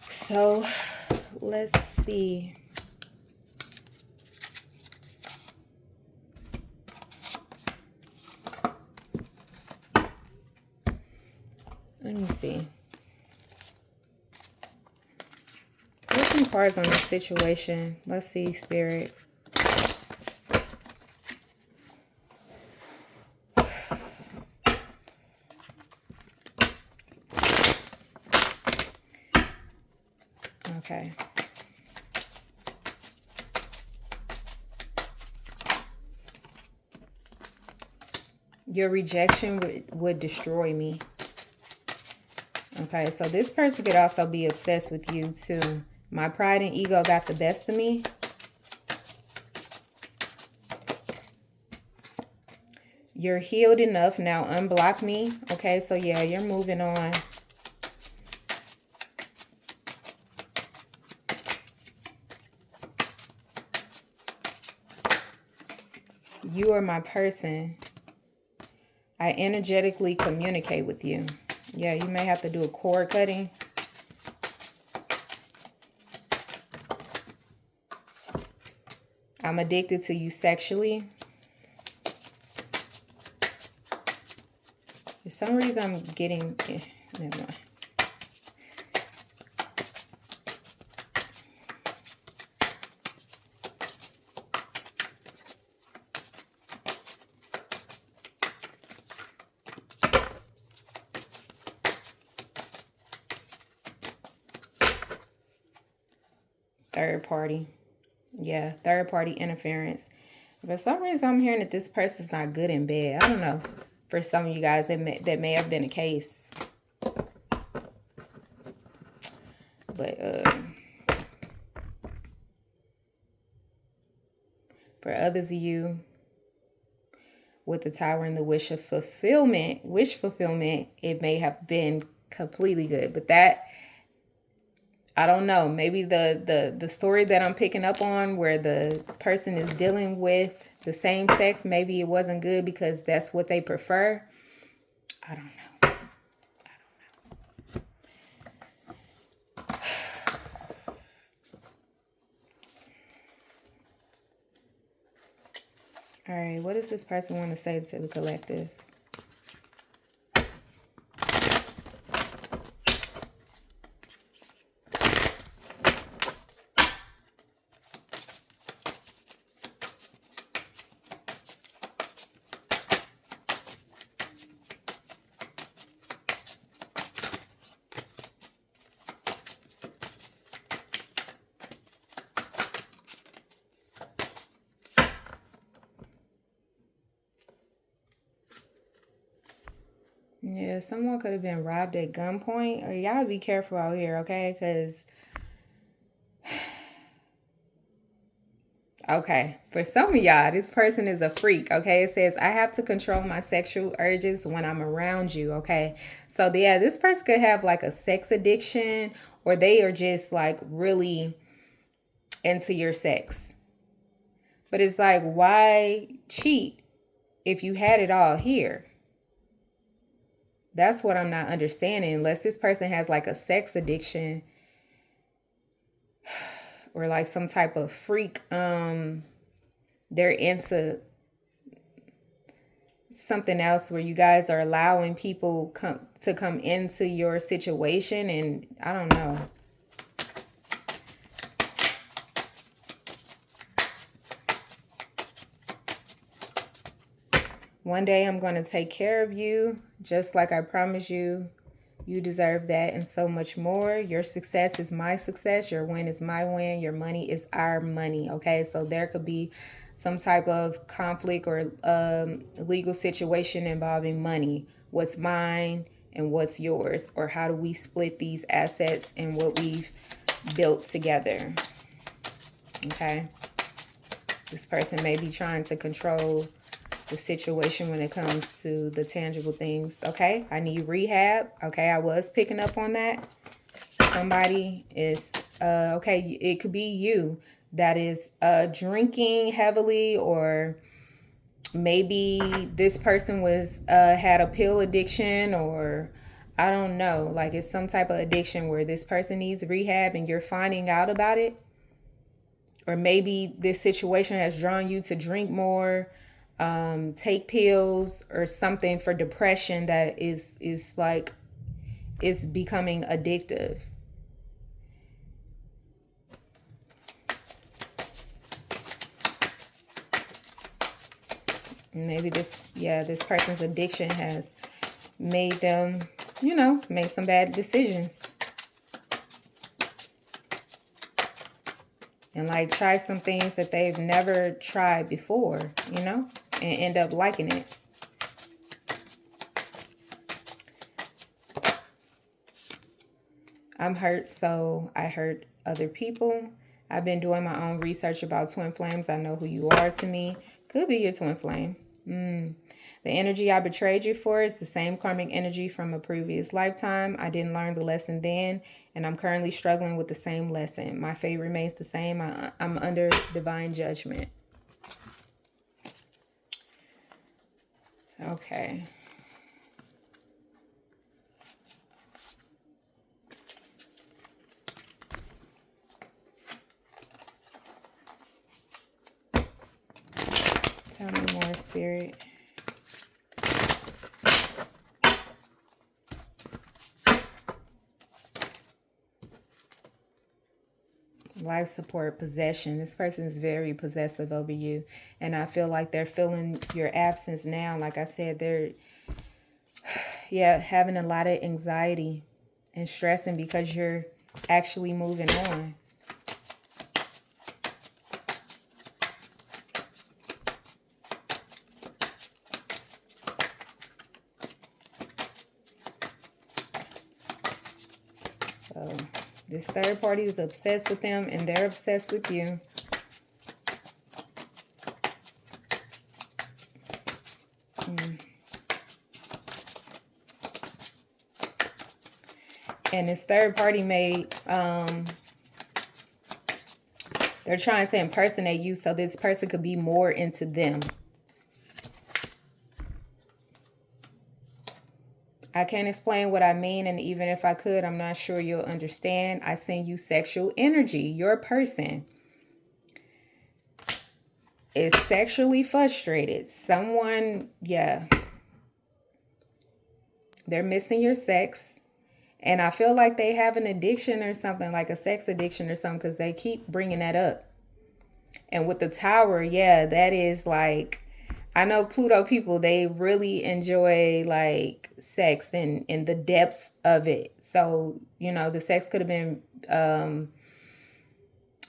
So, let's see. Let me see. There's some cards on this situation. Let's see, Spirit. Okay. Your rejection would destroy me. Okay, so this person could also be obsessed with you too. My pride and ego got the best of me. You're healed enough now. Unblock me. Okay, so yeah, you're moving on. You are my person. I energetically communicate with you. Yeah, you may have to do a cord cutting. I'm addicted to you sexually. For some reason, I'm getting... never mind. Third party. Yeah, third party interference. For some reason, I'm hearing that this person's not good in bed. I don't know. For some of you guys, that may have been a case. But for others of you, with the Tower and the wish fulfillment, it may have been completely good. But that, I don't know. Maybe the story that I'm picking up on where the person is dealing with the same sex, maybe it wasn't good because that's what they prefer. I don't know. All right, what does this person want to say to the collective? Yeah, someone could have been robbed at gunpoint. Or y'all be careful out here, okay? Because, okay, for some of y'all, this person is a freak, okay? It says, I have to control my sexual urges when I'm around you, okay? So, yeah, this person could have like a sex addiction, or they are just like really into your sex. But it's like, why cheat if you had it all here? That's what I'm not understanding. Unless this person has like a sex addiction or like some type of freak, they're into something else where you guys are allowing people to come into your situation, and I don't know. One day I'm going to take care of you just like I promised you. You deserve that and so much more. Your success is my success. Your win is my win. Your money is our money. Okay, so there could be some type of conflict or legal situation involving money. What's mine and what's yours? Or how do we split these assets and what we've built together? Okay. This person may be trying to control the situation when it comes to the tangible things. Okay, I need rehab. Okay, I was picking up on that. Somebody is okay, it could be you that is drinking heavily, or maybe this person was had a pill addiction, or I don't know, like it's some type of addiction where this person needs rehab and you're finding out about it. Or maybe this situation has drawn you to drink more, take pills or something for depression that is like, it's becoming addictive. Maybe this person's addiction has made them, make some bad decisions. And like try some things that they've never tried before, and end up liking it. I'm hurt, so I hurt other people. I've been doing my own research about twin flames. I know who you are to me. Could be your twin flame. The energy I betrayed you for is the same karmic energy from a previous lifetime. I didn't learn the lesson then, and I'm currently struggling with the same lesson. My fate remains the same. I'm under divine judgment. Okay. Tell me more, Spirit. Life support, possession. This person is very possessive over you. And I feel like they're feeling your absence now. Like I said, they're, having a lot of anxiety and stressing because you're actually moving on. So this third party is obsessed with them and they're obsessed with you. And this third party they're trying to impersonate you so this person could be more into them. I can't explain what I mean, and even if I could, I'm not sure you'll understand. I send you sexual energy. Your person is sexually frustrated. Someone, they're missing your sex. And I feel like they have an addiction or something, like a sex addiction or something, because they keep bringing that up. And with the tower, that is like, I know Pluto people, they really enjoy like sex and in the depths of it. So, the sex could have been, I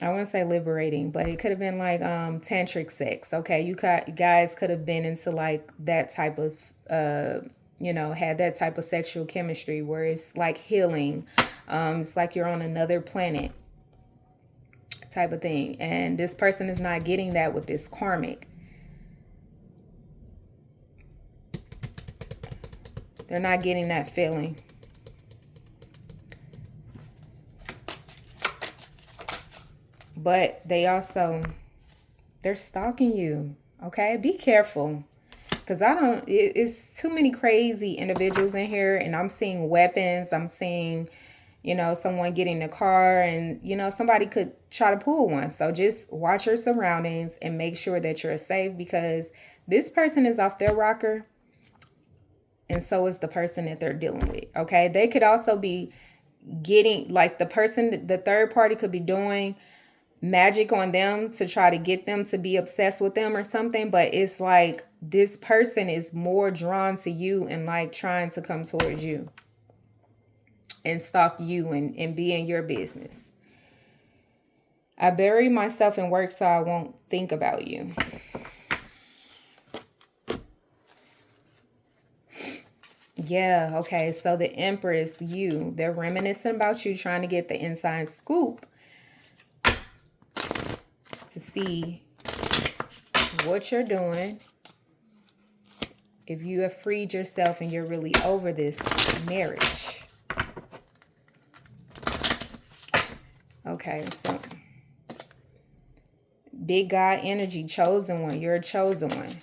want to say liberating, but it could have been like tantric sex. Okay, you guys could have been into like that type of, had that type of sexual chemistry where it's like healing. It's like you're on another planet type of thing. And this person is not getting that with this karmic. They're not getting that feeling. But they're stalking you. Okay, be careful. Because it's too many crazy individuals in here. And I'm seeing weapons. I'm seeing, someone getting in a car. And, somebody could try to pull one. So just watch your surroundings and make sure that you're safe. Because this person is off their rocker. And so is the person that they're dealing with. Okay, they could also be getting, like the third party could be doing magic on them to try to get them to be obsessed with them or something. But it's like this person is more drawn to you and like trying to come towards you and stalk you and be in your business. I bury myself in work so I won't think about you. Yeah, okay. So the Empress, they're reminiscing about you, trying to get the inside scoop to see what you're doing. If you have freed yourself and you're really over this marriage. Okay, so big God energy, chosen one. You're a chosen one,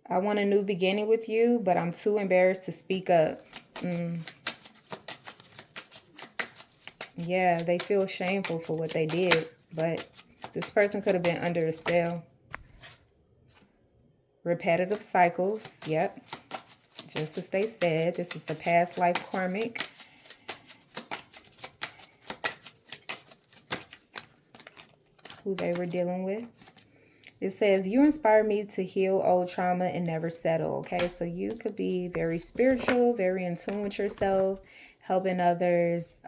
I want a new beginning with you, but I'm too embarrassed to speak up. Yeah, they feel shameful for what they did, but this person could have been under a spell. Repetitive cycles, yep. Just as they said, this is a past life karmic. Who they were dealing with. It says, you inspire me to heal old trauma and never settle. Okay, so you could be very spiritual, very in tune with yourself, helping others,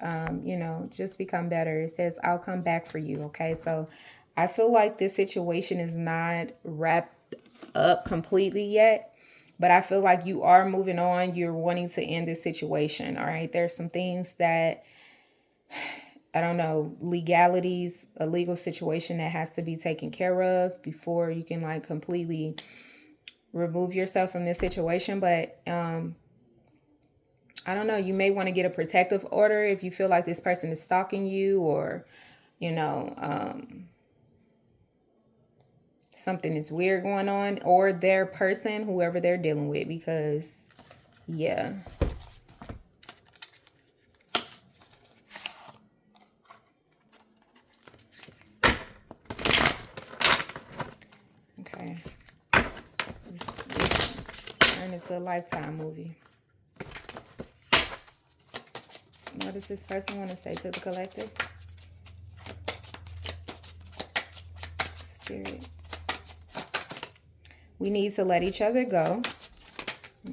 just become better. It says, I'll come back for you. Okay, so I feel like this situation is not wrapped up completely yet, but I feel like you are moving on. You're wanting to end this situation. All right. There's some things that, I don't know, legalities, a legal situation that has to be taken care of before you can like completely remove yourself from this situation. But I don't know, you may want to get a protective order if you feel like this person is stalking you, or, you know, something is weird going on, or their person, whoever they're dealing with, because, yeah. Okay. This turn into a Lifetime movie. What does this person want to say to the collective? Spirit. We need to let each other go.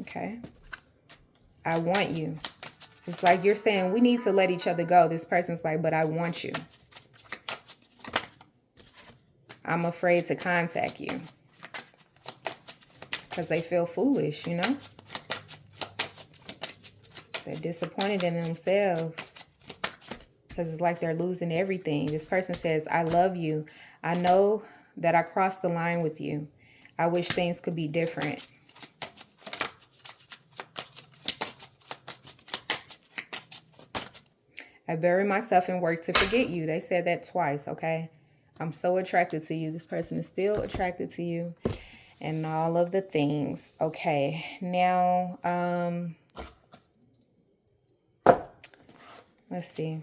Okay. I want you. It's like you're saying, we need to let each other go. This person's like, but I want you. I'm afraid to contact you. Because they feel foolish, you know? They're disappointed in themselves. Because it's like they're losing everything. This person says, I love you. I know that I crossed the line with you. I wish things could be different. I bury myself in work to forget you. They said that twice, okay? I'm so attracted to you. This person is still attracted to you. And all of the things. Okay, now, let's see.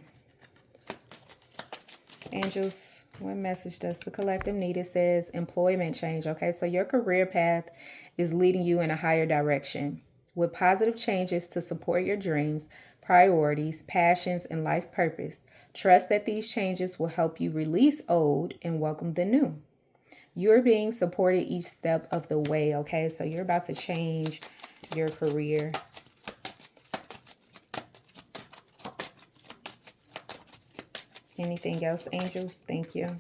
Angels, what message does the collective need? It says employment change. Okay, so your career path is leading you in a higher direction with positive changes to support your dreams, priorities, passions, and life purpose. Trust that these changes will help you release old and welcome the new. You're being supported each step of the way, okay? So you're about to change your career. Anything else, angels? Thank you.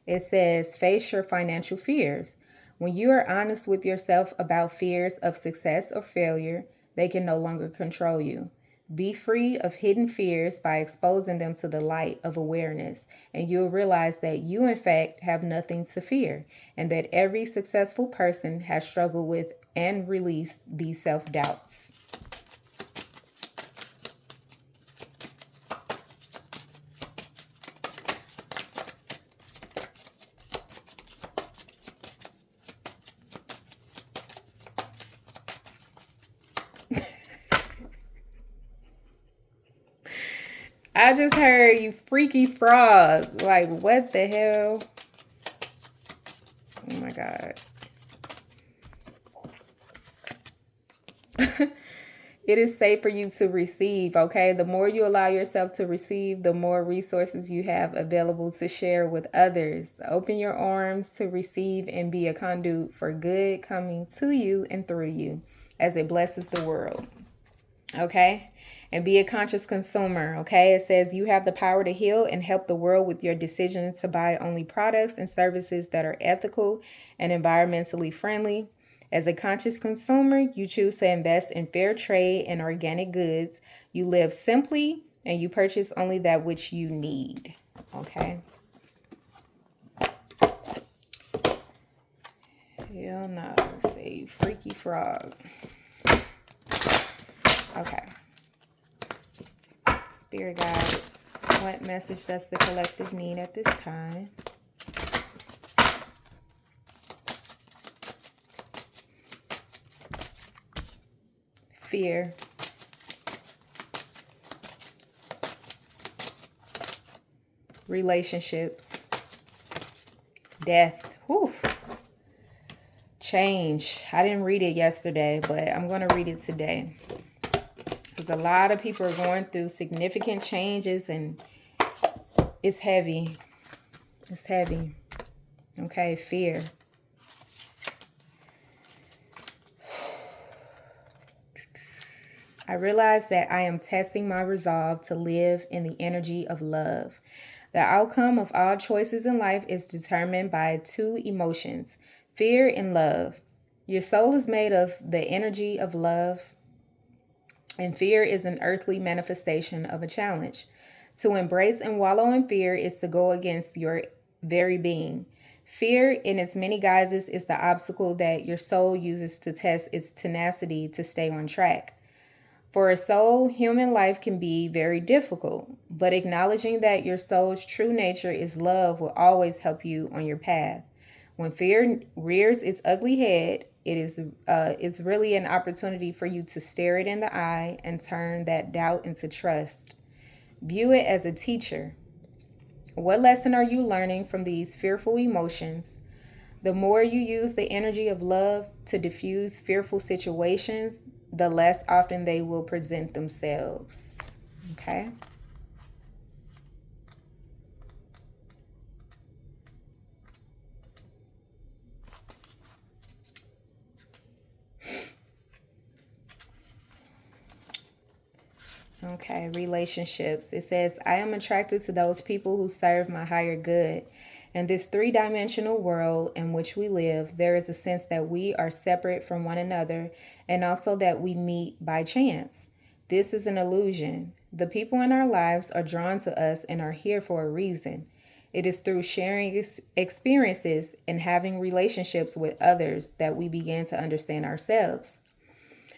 It says, face your financial fears. When you are honest with yourself about fears of success or failure, they can no longer control you. Be free of hidden fears by exposing them to the light of awareness, and you'll realize that you, in fact, have nothing to fear, and that every successful person has struggled with and released these self-doubts. I just heard you freaky frog. Like, what the hell? Oh my God. It is safe for you to receive, okay? The more you allow yourself to receive, the more resources you have available to share with others. Open your arms to receive and be a conduit for good coming to you and through you as it blesses the world, okay? And be a conscious consumer, okay? It says you have the power to heal and help the world with your decision to buy only products and services that are ethical and environmentally friendly. As a conscious consumer, you choose to invest in fair trade and organic goods. You live simply and you purchase only that which you need, okay? Hell no, say freaky frog. Okay. Spirit guides, what message does the collective need at this time? Fear. Relationships. Death. Whew. Change. I didn't read it yesterday, but I'm going to read it today. Because a lot of people are going through significant changes and it's heavy. It's heavy. Okay, fear. I realize that I am testing my resolve to live in the energy of love. The outcome of all choices in life is determined by two emotions, fear and love. Your soul is made of the energy of love, and fear is an earthly manifestation of a challenge. To embrace and wallow in fear is to go against your very being. Fear, in its many guises, is the obstacle that your soul uses to test its tenacity to stay on track. For a soul, human life can be very difficult, but acknowledging that your soul's true nature is love will always help you on your path. When fear rears its ugly head, it's really an opportunity for you to stare it in the eye and turn that doubt into trust. View it as a teacher. What lesson are you learning from these fearful emotions? The more you use the energy of love to diffuse fearful situations, the less often they will present themselves. Okay? Okay, relationships. It says, I am attracted to those people who serve my higher good. In this three-dimensional world in which we live, there is a sense that we are separate from one another and also that we meet by chance. This is an illusion. The people in our lives are drawn to us and are here for a reason. It is through sharing experiences and having relationships with others that we begin to understand ourselves.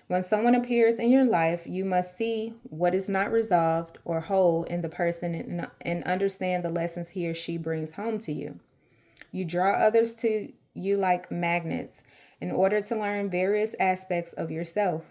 When someone appears in your life, you must see what is not resolved or whole in the person and understand the lessons he or she brings home to you. You draw others to you like magnets in order to learn various aspects of yourself.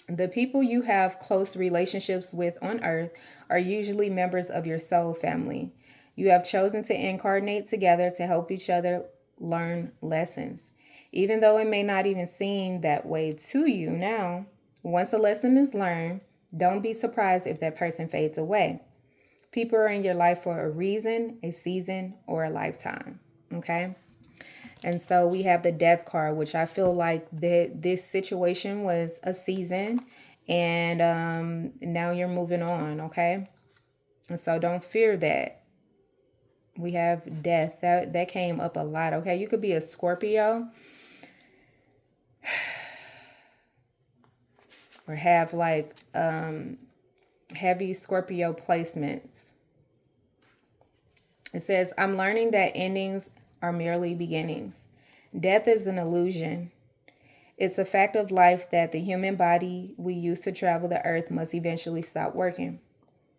The people you have close relationships with on earth are usually members of your soul family. You have chosen to incarnate together to help each other learn lessons. Even though it may not even seem that way to you now, once a lesson is learned, don't be surprised if that person fades away. People are in your life for a reason, a season, or a lifetime. Okay? And so we have the death card, which I feel like this situation was a season, and now you're moving on. Okay? And so don't fear that. We have death. That came up a lot. Okay? You could be a Scorpio or have like heavy Scorpio placements. It says, I'm learning that endings are merely beginnings. Death is an illusion. It's a fact of life that the human body we use to travel the earth must eventually stop working.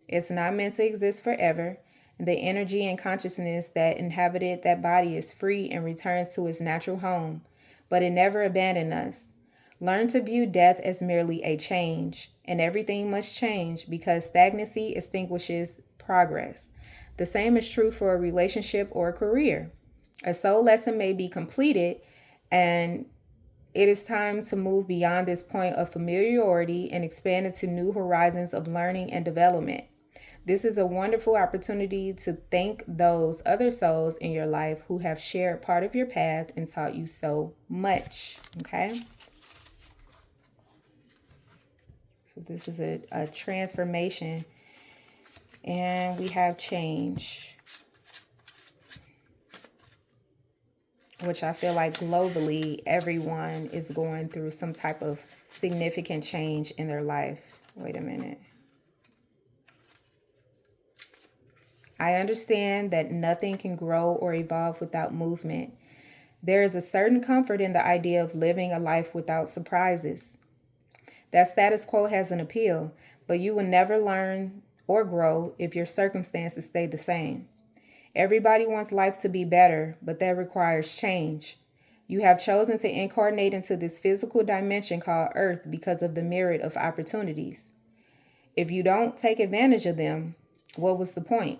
It's not meant to exist forever. The energy and consciousness that inhabited that body is free and returns to its natural home, but it never abandoned us. Learn to view death as merely a change, and everything must change because stagnancy extinguishes progress. The same is true for a relationship or a career. A soul lesson may be completed, and it is time to move beyond this point of familiarity and expand into new horizons of learning and development. This is a wonderful opportunity to thank those other souls in your life who have shared part of your path and taught you so much. Okay? So this is a transformation. And we have change, which I feel like globally everyone is going through some type of significant change in their life. Wait a minute. I understand that nothing can grow or evolve without movement. There is a certain comfort in the idea of living a life without surprises. That status quo has an appeal, but you will never learn or grow if your circumstances stay the same. Everybody wants life to be better, but that requires change. You have chosen to incarnate into this physical dimension called Earth because of the merit of opportunities. If you don't take advantage of them, what was the point?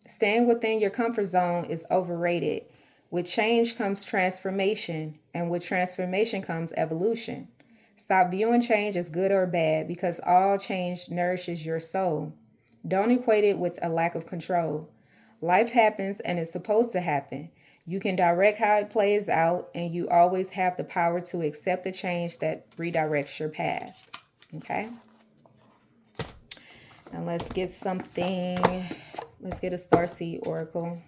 Staying within your comfort zone is overrated. With change comes transformation, and with transformation comes evolution. Stop viewing change as good or bad because all change nourishes your soul. Don't equate it with a lack of control. Life happens and it's supposed to happen. You can direct how it plays out, and you always have the power to accept the change that redirects your path. Okay? Now let's get something Let's get a Starseed Oracle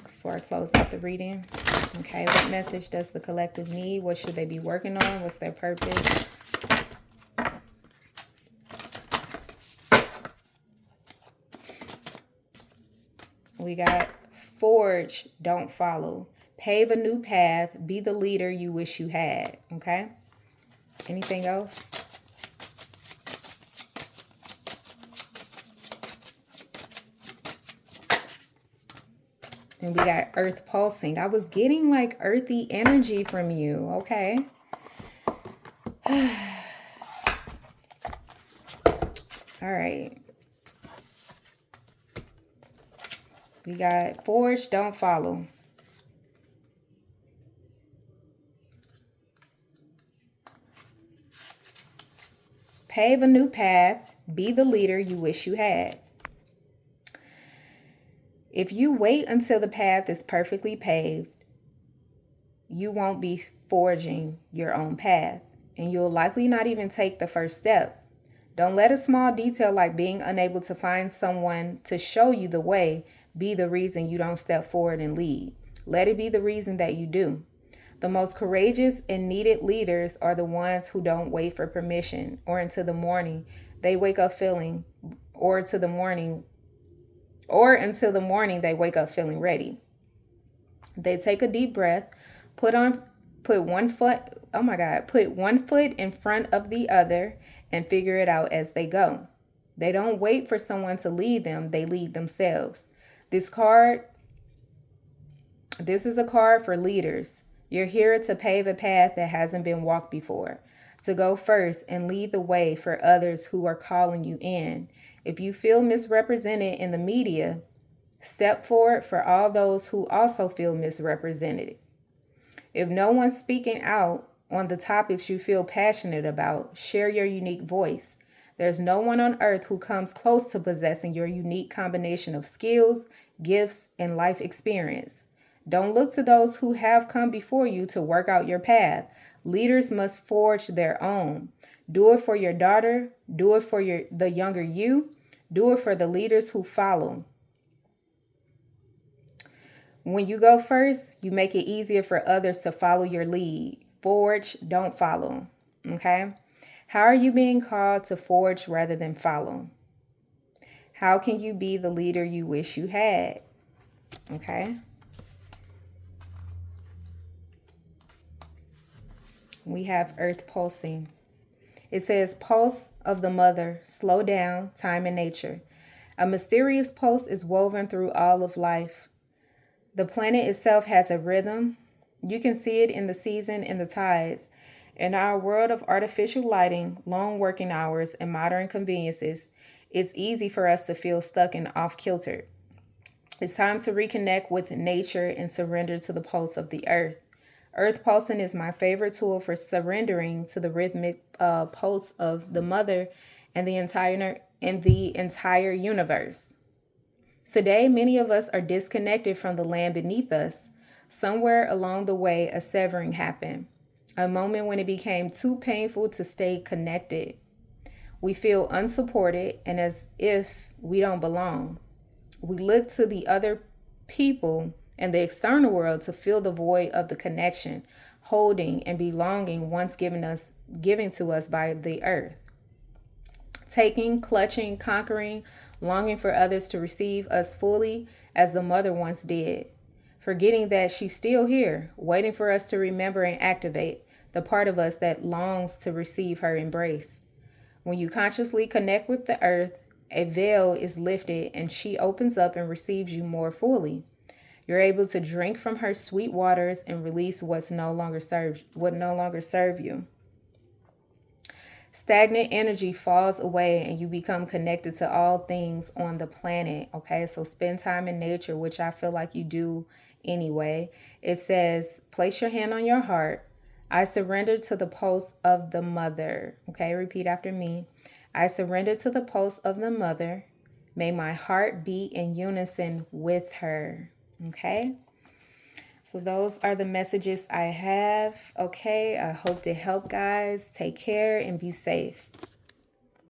before I close out the reading. Okay, what message does the collective need? What should they be working on? What's their purpose? We got forge, don't follow. Pave a new path. Be the leader you wish you had. Okay? Anything else? And we got earth pulsing. I was getting like earthy energy from you. Okay. All right. We got forge, don't follow. Pave a new path. Be the leader you wish you had. If you wait until the path is perfectly paved, you won't be forging your own path, and you'll likely not even take the first step. Don't let a small detail like being unable to find someone to show you the way be the reason you don't step forward and lead. Let it be the reason that you do. The most courageous and needed leaders are the ones who don't wait for permission or until the morning they wake up feeling, or until the morning they wake up feeling ready. They take a deep breath, put one foot in front of the other and figure it out as they go. They don't wait for someone to lead them, they lead themselves. This is a card for leaders. You're here to pave a path that hasn't been walked before, to go first and lead the way for others who are calling you in. If you feel misrepresented in the media, step forward for all those who also feel misrepresented. If no one's speaking out on the topics you feel passionate about, share your unique voice. There's no one on earth who comes close to possessing your unique combination of skills, gifts, and life experience. Don't look to those who have come before you to work out your path. Leaders must forge their own. Do it for your daughter. Do it for the younger you. Do it for the leaders who follow. When you go first, you make it easier for others to follow your lead. Forge, don't follow. Okay? How are you being called to forge rather than follow? How can you be the leader you wish you had? Okay? We have earth pulsing. It says, pulse of the mother, slow down, time and nature. A mysterious pulse is woven through all of life. The planet itself has a rhythm. You can see it in the season and the tides. In our world of artificial lighting, long working hours, and modern conveniences, it's easy for us to feel stuck and off-kilter. It's time to reconnect with nature and surrender to the pulse of the earth. Earth pulsing is my favorite tool for surrendering to the rhythmic pulse of the mother and the entire universe. Today, many of us are disconnected from the land beneath us. Somewhere along the way, a severing happened, a moment when it became too painful to stay connected. We feel unsupported and as if we don't belong. We look to the other people and the external world to fill the void of the connection, holding and belonging once given to us by the earth. Taking, clutching, conquering, longing for others to receive us fully as the mother once did. Forgetting that she's still here, waiting for us to remember and activate the part of us that longs to receive her embrace. When you consciously connect with the earth, a veil is lifted and she opens up and receives you more fully. You're able to drink from her sweet waters and release what no longer serve you. Stagnant energy falls away and you become connected to all things on the planet. Okay, so spend time in nature, which I feel like you do anyway. It says, place your hand on your heart. I surrender to the pulse of the mother. Okay, repeat after me. I surrender to the pulse of the mother. May my heart beat in unison with her. Okay. So those are the messages I have. Okay, I hope to help, guys. Take care and be safe.